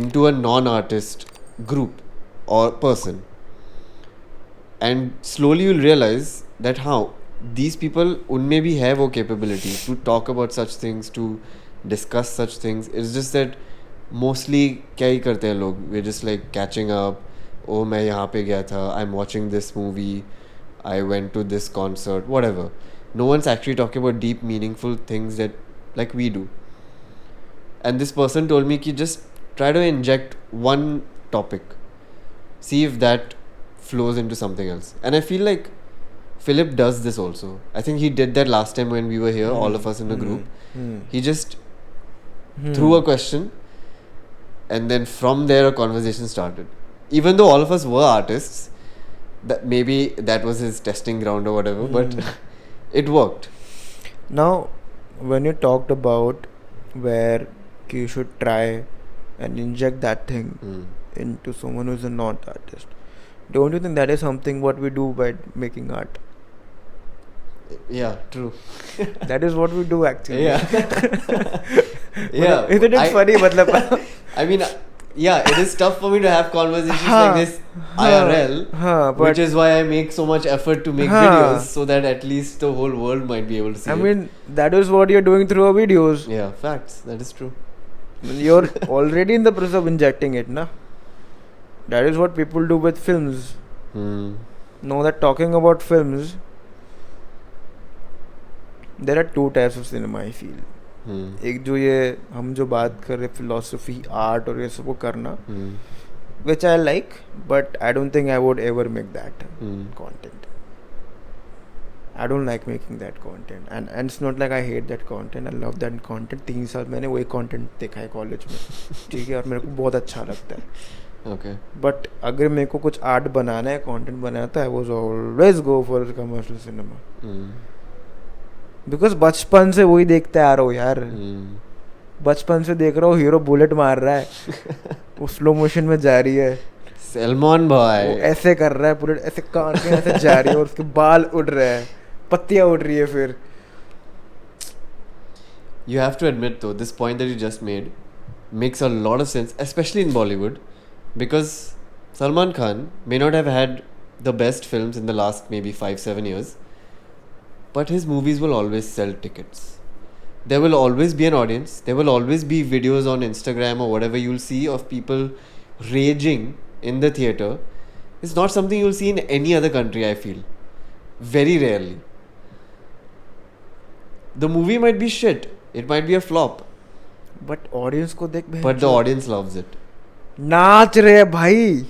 into a non-artist group or person. And slowly you'll realize that how these people, unme bhi hai wo capability to talk about such things, to discuss such things. It's just that mostly क्या ही करते हैं लोग, we're just like catching up. Oh, मैं यहाँ पे गया था, I'm watching this movie, I went to this concert, whatever. No one's actually talking about deep, meaningful things that like we do. And this person told me कि just try to inject one topic, see if that flows into something else. And I feel like Philip does this also. I think he did that last time when we were here, all of us in a group. He just threw a question, and then from there a conversation started. Even though all of us were artists, that maybe that was his testing ground or whatever, but it worked. Now, when you talked about where you should try and inject that thing into someone who's a non-artist, don't you think that is something what we do by making art? Yeah, true. That is what we do actually. Yeah. Yeah. Isn't it funny? Matlab, I mean, yeah, it is tough for me to have conversations like this IRL, which is why I make so much effort to make videos, so that at least the whole world might be able to see it. I mean, that is what you're doing through our videos. Yeah, facts. That is true. You're already in the process of injecting it, na? That is what people do with films. Now that talking about films, there are two types of cinema, I feel. एक जो ये हम जो बात कर रहे philosophy, art और ये सब वो करना, which I like, but I don't think I would ever make that content. I don't like making that content, and it's not like I hate that content. I love that content. 3 साल मैंने वही content देखा है college में, ठीक है, और मेरे को बहुत अच्छा लगता है. Okay. But अगर मेरे को कुछ आर्ट बनाना है, कंटेंट बनाना है, I was always go for commercial cinema. Because बचपन से वही देखते आ रहा हूँ यार. बचपन से देख रहा हूँ, हीरो बुलेट मार रहा है, वो स्लो मोशन में जा रही है, सलमान भाई ऐसे कर रहा है, बुलेट ऐसे कान के ऐसे जा रही है, और उसके बाल उड़ रहे हैं, पत्तियाँ उड़ रही है. फिर you have to admit though, this point that you just made makes a lot of sense, especially in Bollywood, because Salman Khan may not have had the best films in the last maybe 5-7 years, but his movies will always sell tickets. There will always be an audience. There will always be videos on Instagram or whatever you'll see of people raging in the theatre. It's not something you'll see in any other country, I feel. Very rarely. The movie might be shit. It might be a flop. But audience को देख, but the audience loves it. नाच रहे हैं भाई.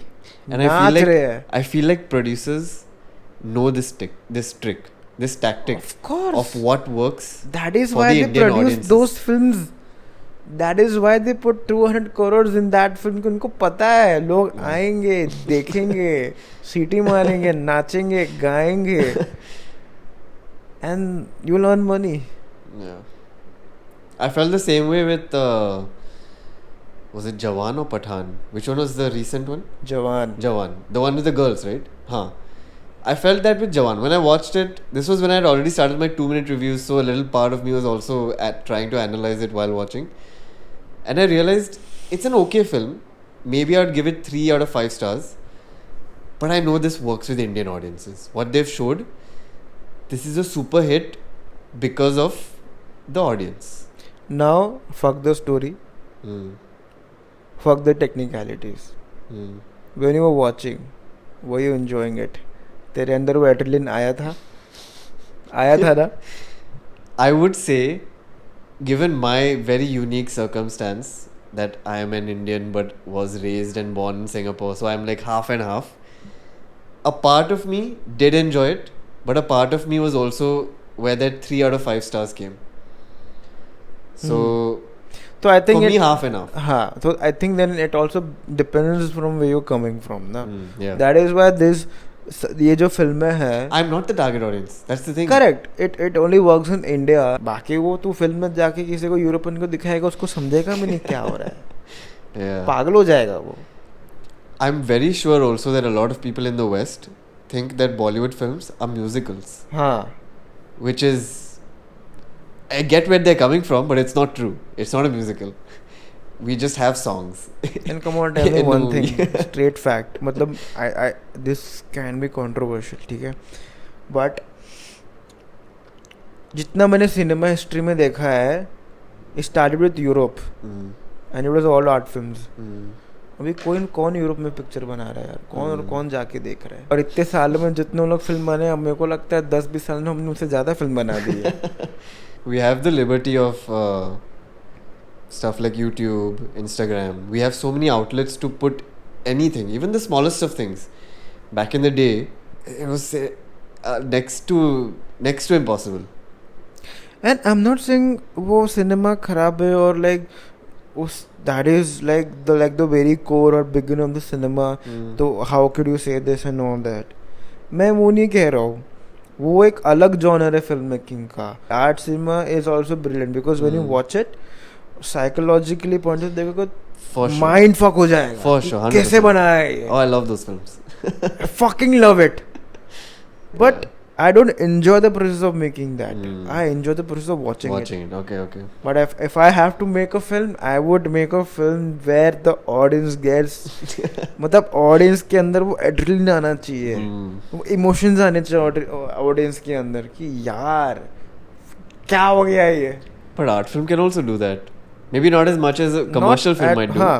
And I feel like producers know this trick, this tactic of what works. That is for why the they Indian produce audiences. those films. That is why they put 200 crores in that film. उनको पता है लोग आएंगे, देखेंगे, सीटी मारेंगे, नाचेंगे, गाएंगे, and you'll earn money. Yeah. I felt the same way with was it Jawan or Pathan? Which one was the recent one? Jawan. The one with the girls, right? I felt that with Jawan. When I watched it, this was when I had already started my 2-minute reviews, so a little part of me was also trying to analyze it while watching. And I realized it's an okay film. Maybe I'd give it 3 out of 5 stars. But I know this works with Indian audiences. What they've showed, this is a super hit because of the audience. Now, fuck the story. Fuck the technicalities. When you were watching, were you enjoying it? तेरे अंदर वो adrenaline आया था ना? I would say, given my very unique circumstance that I am an Indian but was raised and born in Singapore, so I'm like half and half. A part of me did enjoy it, but a part of me was also where that 3 out of 5 stars came. So I think for me, half and half. So I think then it also depends from where you're coming from, na? Yeah. That is why ये जो फिल्में हैं, I'm not the target audience. That's the thing. Correct. It only works in India. बाकी वो तू film में जाके किसी को यूरोपियन को दिखाएगा, उसको समझेगा भी नहीं क्या हो रहा है. Yeah. पागल हो जाएगा वो. I'm very sure also that a lot of people in the West think that Bollywood films are musicals. Which is, I get where they're coming from, but it's not true. It's not a musical. we just have songs. And come on, tell me In a one movie. thing, straight fact. मतलब I this can be controversial, ठीक है? But जितना मैंने cinema history में देखा है, it started with Europe, and it was all art films. अभी कौन यूरोप में पिक्चर बना रहा है यार? कौन जाके देख रहा है? और इतने साल में जितने लोग फिल्म बने, अब मेरे को लगता है 10-20 साल में हमने उससे ज़्यादा फिल्म बना दी है. We have the liberty of stuff like YouTube, Instagram. We have so many outlets to put anything, even the smallest of things. Back in the day, it was next to impossible. And I'm not saying वो cinema खराब है और like that is like the very core or beginning of the cinema. तो how could you say this and all that? मैं वो नहीं कह रहा हूँ. वो एक अलग जॉनर है फिल्म मेकिंग का. Art cinema is also brilliant because when you watch it psychologically point of देखो माइंड फक हो जाएगा. For sure, 100%. कैसे बनाया है ये? Oh, I love those films. I fucking love it. But I don't enjoy the process of making that. I enjoy the process of watching it. Okay. But if I have to make a film, I would make a film where the audience gets मतलब audience के अंदर वो adrenaline आना चाहिए, वो emotions आने चाहिए audience के अंदर कि यार क्या हो गया ये. But art film can also do that. Maybe not as much as a commercial film might do. हाँ.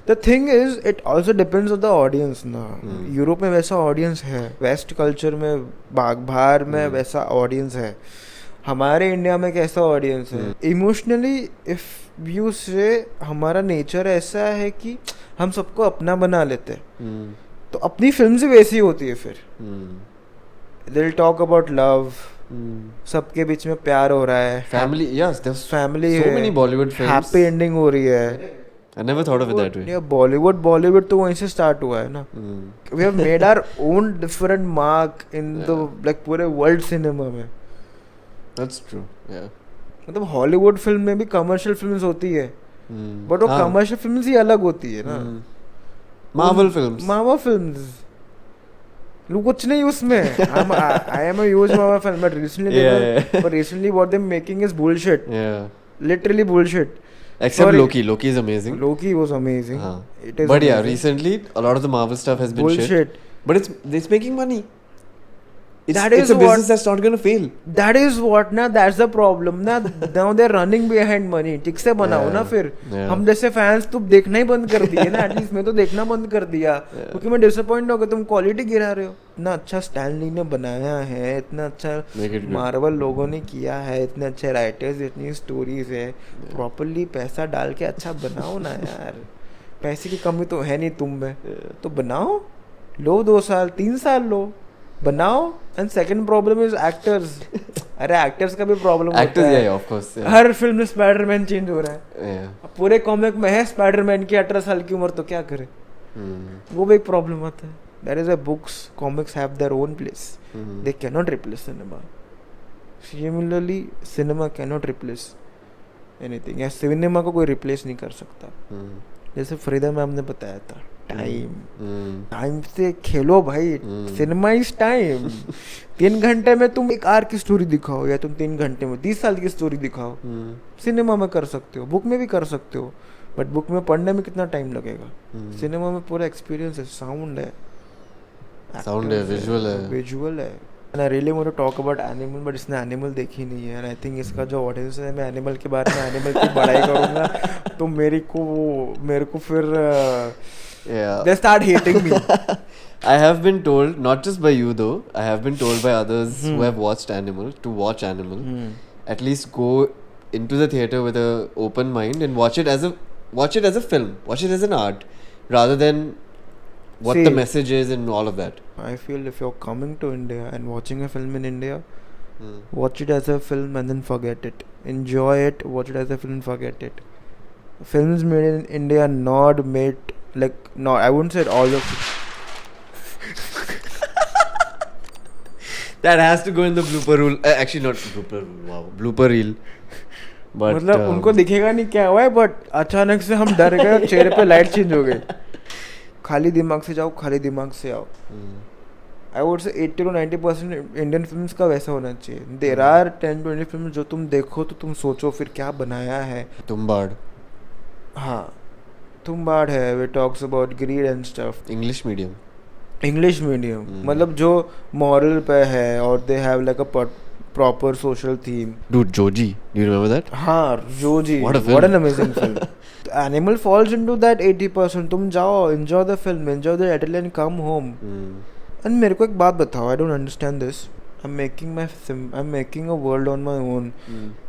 The thing is, it also depends on the audience ना. यूरोप में वैसा audience है, वेस्ट कल्चर में बाहर में वैसा audience है. हमारे इंडिया में कैसा audience है? इमोशनली इफ यू से हमारा नेचर ऐसा है कि हम सबको अपना बना लेते हैं. तो अपनी फिल्म से वैसी होती है फिर. They'll talk about love. सबके बीच में प्यार हो रहा है. Family, yes, there's family so है. many Bollywood films. Happy ending हो रही है. I never thought of it that way. Yeah, Bollywood तो वहीं से स्टार्ट हुआ है ना. We have made our own different mark in the like पूरे वर्ल्ड सिनेमा में. That's true. Yeah. मतलब हॉलीवुड फिल्म में भी कमर्शियल फिल्म्स होती है, बट वो कमर्शियल फिल्म्स ही अलग होती है ना. Marvel films. कुछ नहीं उसमें. I am a huge Marvel fan, but recently what they're making is bullshit. Yeah. Literally bullshit. Except Loki. Loki is amazing. Loki was amazing. It is but amazing. Yeah, recently a lot of the Marvel stuff has been bullshit. But it's making money. It's a what, business that's not going to fail. That is what ना, that's the problem ना. Now they're running behind money. ठीक से बनाओ ना फिर. हम जैसे fans तो देखना ही बंद कर दिए ना. एटलीस्ट मैं तो देखना बंद कर दिया क्योंकि मैं डिसअपॉइंट हो गया. तुम क्वालिटी गिरा रहे हो. इतना अच्छा स्टैनली ने बनाया है, इतना अच्छा मार्वल लोगों ने किया है, इतने अच्छे राइटर्स, इतनी स्टोरीज है. प्रॉपरली पैसा डाल के अच्छा बनाओ ना यार. पैसे की कमी तो है नहीं तुम में, तो बनाओ. लो 2 साल 3 साल लो, बनाओ. And second problem is actors. अरे एक्टर्स का भी प्रॉब्लम होता है. Yeah, of course, yeah. Her film में स्पाइडरमैन चेंज हो रहा है. Yeah. पूरे कॉमिक में है स्पाइडरमैन की 18 साल की उम्र, तो क्या करे. वो भी एक प्रॉब्लम आता है. That is why books, comics have their own place. They cannot replace cinema. Similarly, cinema cannot replace anything. या सिनेमा को कोई रिप्लेस नहीं कर सकता. जैसे फरीदा मैम ने बताया था, टाइम से खेलो भाई. Cinema is time. 3 घंटे में तुम एक आर की स्टोरी दिखाओ, या तुम 3 घंटे में 30 साल की स्टोरी दिखाओ. सिनेमा में कर सकते हो, बुक में भी कर सकते हो, बट बुक में पढ़ने में कितना टाइम लगेगा. सिनेमा में पूरा एक्सपीरियंस है, साउंड है, विजुअल है. And I really want to talk about Animal, but इसने Animal देखी नहीं है. And I think इसका जो ऑडियंस है, मैं Animal के बारे में Animal की बड़ाई करूँगा तो मेरे को फिर they start hating me. I have been told, not just by you though, I have been told by others who have watched Animal to watch Animal. At least go into the theatre with a open mind and watch it as a film, watch it as an art, rather than what the message is and all of that. I feel if you're coming to India and watching a film in India, watch it as a film and then forget it. Enjoy it, watch it as a film and forget it. Films made in India are not made like, no, I wouldn't say all of it. That has to go in the blooper reel. Actually not blooper reel, wow, blooper reel. But मतलब उनको दिखेगा नहीं क्या हुआ है, but अचानक से हम डर गए, चेहरे पे लाइट चेंज हो गई. खाली दिमाग से जाओ, खाली दिमाग से आओ. I would say 80 to 90% Indian films का वैसा होना चाहिए. देयर आर 10-20 फिल्म जो तुम देखो तो तुम सोचो फिर क्या बनाया है. तुम्बाड़. हाँ Tumbbad है, it talks about greed and stuff. English medium. English medium. मतलब जो moral पे है और they have like a proper social theme. Dude, Joji, do you remember that? हाँ Joji. What a film. What an amazing film. Animal falls into that 80%. तुम जाओ, enjoy the film, enjoy the adrenaline, come home. And मेरे को एक बात बताओ, I don't understand this. I'm making a world on my own.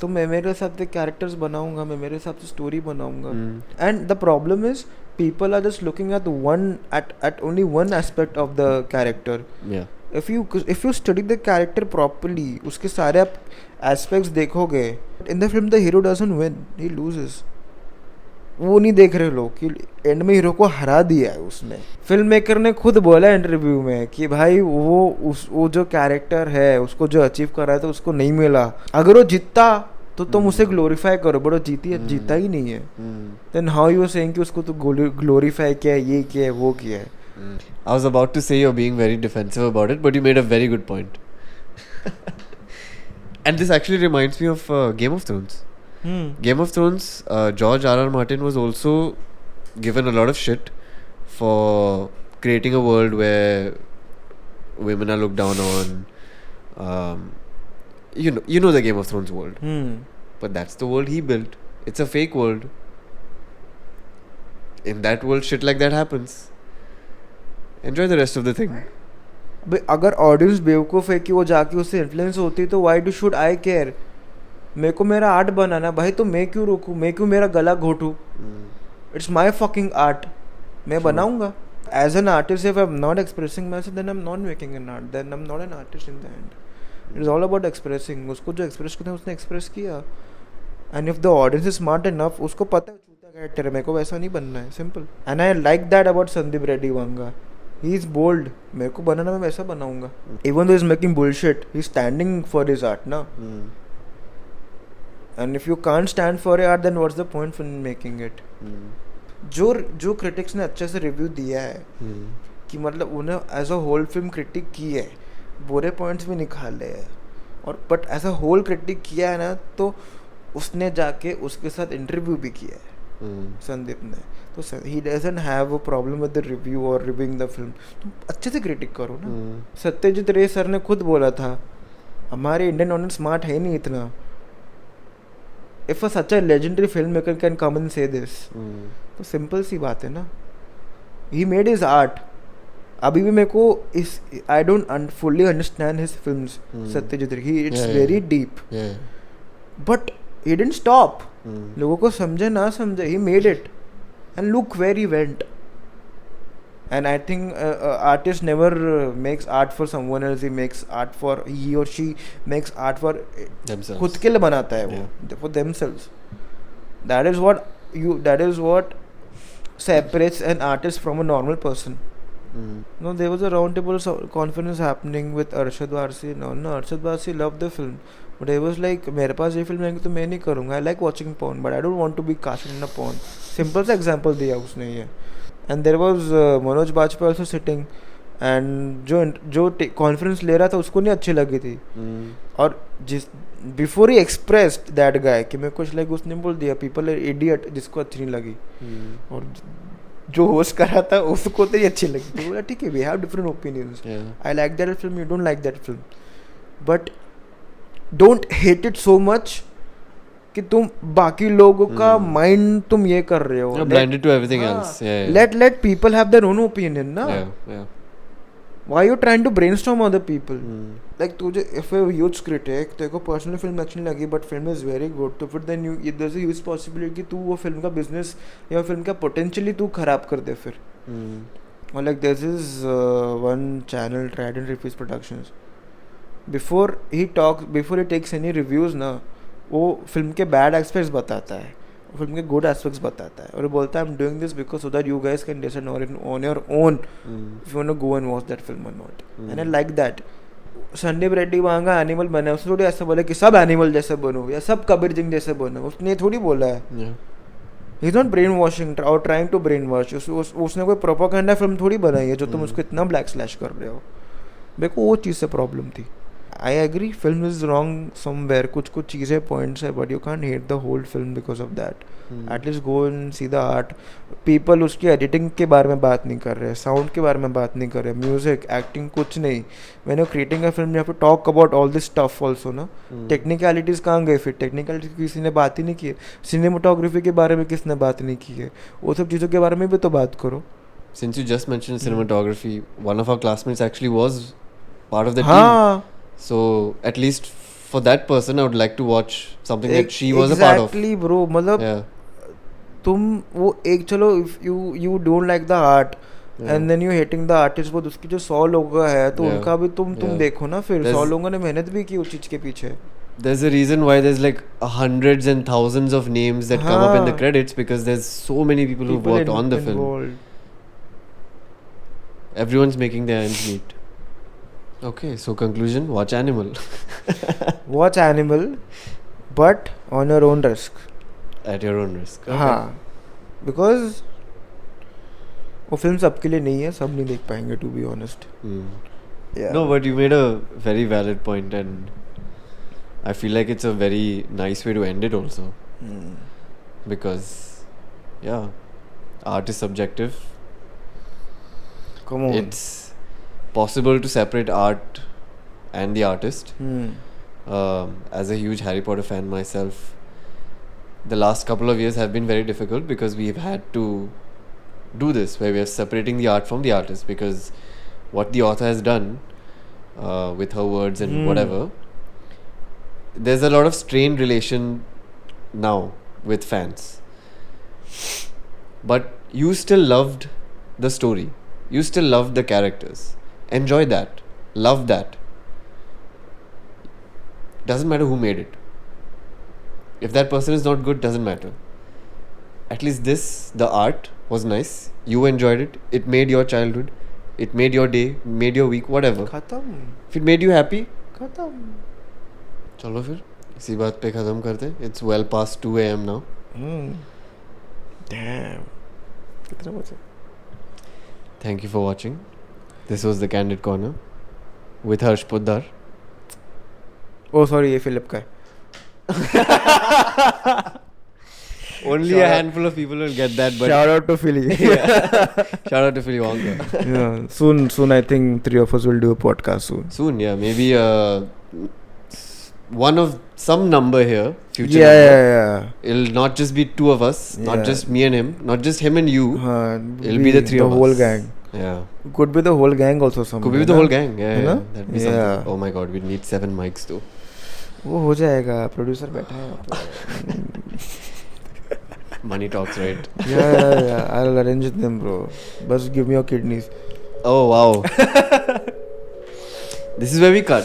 तो मैं मेरे हिसाब से characters बनाऊंगा, मैं मेरे हिसाब से story बनाऊंगा. And the problem is people are just looking at only one aspect of the character. Yeah. If you study the character properly, उसके सारे आप aspects देखोगे. In the film the hero doesn't win, he loses. वो नहीं देख रहे लोग कि एंड में हीरो को हरा दिया है उसने. फिल्म मेकर ने खुद बोला इंटरव्यू में कि भाई वो जो कैरेक्टर है उसको जो अचीव कर रहा है तो उसको नहीं मिला. अगर वो जीतता तो तुम उसे ग्लोरीफाई करो, बट वो जीता ही नहीं है. Then how you are saying कि उसको तो ग्लोरीफाई किया है, ये किया है, वो किया है. I was about to say you're being very defensive about it, but you made a very good point. And this actually reminds me of Game of Thrones. Game of Thrones, George R.R. Martin was also given a lot of shit for creating a world where women are looked down on. You know the Game of Thrones world. But that's the world he built. It's a fake world. In that world, shit like that happens. Enjoy the rest of the thing. अगर audience बेवकूफ़ है कि वो जाके उससे influence होती तो why should I care? मेरे को मेरा आर्ट बनाना भाई, तो मैं क्यों रोकूं, मैं क्यों मेरा गला घोटूं? इट्स माई फकिंग आर्ट, मैं बनाऊंगा. As an artist if I am not expressing my self then I am not making an art, then I am not an artist in the end. It is all about expressing. उसको जो express करना है उसने express किया. And if the audience is smart enough, उसको पता है चूता character है, मेरे को वैसा नहीं बनना है, simple. And I like that about Sandeep Reddy Vanga. He is bold, मेरे को बनाना मैं वैसा बनाऊंगा. Even though is making bullshit, he is standing for his art ना. And if you can't stand for your art, then what's the point for making it? जो critics ने अच्छे से रिव्यू दिया है कि मतलब उन्हें as a whole film critic की है, बुरे पॉइंट्स भी निकाले हैं, और but as a whole critic किया है ना, तो उसने जाके उसके साथ इंटरव्यू भी किया है संदीप ने. तो he doesn't have a problem with the review or reviewing the film. तुम अच्छे से क्रिटिक करो ना. सत्यजीत रे सर ने खुद बोला था हमारे इंडियन ऑडियंस स्मार्ट है नहीं इतना. If such a legendary filmmaker can come and say this, तो सिंपल सी बात है ना. He made his art. अभी भी मेरे को I don't fully understand his films. Satyajit रे, it's very deep. But he didn't stop. लोगों को समझे ना समझे, he made it, and look where he went. And I think artist never makes art for someone else. He makes art for, he or she makes art for themselves. खुद के लिए बनाता है वो, for themselves. That is what separates an artist from a normal person. No, there was a roundtable conference happening with Arshad Varsi. No, Arshad Varsi loved the film, but he was like, मेरे पास ये film नहीं तो मैं नहीं करूँगा. I like watching porn, but I don't want to be casted in a porn. Simple सा example दिया उसने ये. And there was Manoj Bajpayee also sitting, and जो कॉन्फ्रेंस ले रहा था उसको नहीं अच्छी लगी थी. और before he expressed that guy कि मैं कुछ लाइक, उसने बोल दिया पीपल आर इडियट, जिसको अच्छी नहीं लगी. और जो होस्ट कर रहा था उसको तो ही अच्छी लगी. तो बोला ठीक है, we have different opinions. I like that film, you don't like that film, but don't hate it so much कि तुम बाकी लोगों का माइंड तुम ये कर रहे हो. Blinded to everything else. Let people have their own opinion ना. Why you trying to brainstorm other people? Like तुझे if a huge critic तेरे को personal film अच्छी नहीं लगी but film is very good, तो फिर then there's a huge possibility कि तू वो film का business या film का potentially तू खराब कर दे फिर. Or like this is one channel, Trident Refuse Productions. Before he takes any reviews ना, वो फिल्म के बैड एस्पेक्ट्स बताता है, फिल्म के गुड एस्पेक्ट्स बताता है, और बोलता है I am doing this because so that you guys can decide on your own if you want to go and watch that film और not. And I like that. Sandeep Reddy Vanga Animal बना, उसने थोड़ी ऐसा बोला कि सब एनिमल जैसे बनो या सब कबीर सिंह जैसे बनो. उसने थोड़ी बोला है. He is not brain washing और ट्राइंग टू ब्रेन वॉश. उसने कोई प्रोपेगेंडा फिल्म थोड़ी बनाई है जो तुम उसको इतना ब्लैक स्लैश कर रहे हो. मेरे को वो चीज़ से प्रॉब्लम थी. I agree film is wrong somewhere, कुछ चीज़ें points है, but you can't hate the whole film because of that. At least go and see the art. People उसकी editing के बारे में बात नहीं कर रहे, sound के बारे में बात नहीं कर रहे, music, acting कुछ नहीं. When you're creating a film you have to talk about all this stuff also ना. Technicalities कहाँ गए फिर? Technicalities किसी ने बात ही नहीं की है. Cinematography के बारे में किसने बात नहीं की है? वो सब चीज़ों के बारे में भी तो बात करो. Since you just mentioned cinematography, one of our classmates actually was part of the हाँ. team. So at least for that person, I would like to watch something that she was a part of. Exactly, bro. मतलब तुम वो एक चलो if you don't like the art and then you hating the artist, वो उसकी जो 100 लोगों है तो उनका भी तुम देखो ना फिर 100 लोगों ने मेहनत भी की उस चीज के पीछे. There's a reason why there's like hundreds and thousands of names that come up in the credits, because there's so many people who've worked on the film. Everyone's making their ends meet. Okay, so conclusion, watch Animal. Watch Animal, but on your own risk. At your own risk. Okay. हाँ, because वो film सबके लिए नहीं है, सब नहीं देख पाएंगे, to be honest. Yeah. No, but you made a very valid point, and I feel like it's a very nice way to end it also. Because, yeah, art is subjective. Come on. It's possible to separate art and the artist. As a huge Harry Potter fan myself, the last couple of years have been very difficult because we've had to do this, where we are separating the art from the artist, because what the author has done with her words and whatever, there's a lot of strained relation now with fans. But you still loved the story. You still loved the characters. Enjoy that. Love that. Doesn't matter who made it. If that person is not good, doesn't matter. At least the art was nice. You enjoyed it. It made your childhood. It made your day, made your week, whatever. खत्म. If it made you happy, खत्म. चलो फिर इसी बात पे खत्म करते. It's well past 2 a.m. now. Damn. कितना बचा? Thank you for watching. This was the Candid Corner with Harshwardhan Poddar. Oh, sorry, ये फिलिप का है. Only a handful of people will get that. But shout out to Philly. Shout out to Philly Wanga. Yeah, soon I think 3 of us will do a podcast soon. Soon, yeah, maybe one of some number here. Future. Yeah. It'll not just be 2 of us, not just me and him, not just him and you. It'll be the 3 of us. The whole gang. Yeah. Could be the whole gang also. Could be the whole gang. Yeah. That'd be something. Oh my god, we'd need 7 mics too. वो हो जाएगा. Producer बैठा है. Money talks, right? Yeah. I'll arrange them, bro. Just give me your kidneys. Oh wow. This is where we cut.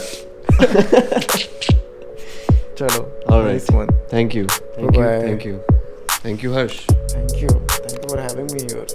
Chalo. All right. Nice one. Thank you. Bye-bye. Thank you, Harsh. Thank you for having me here.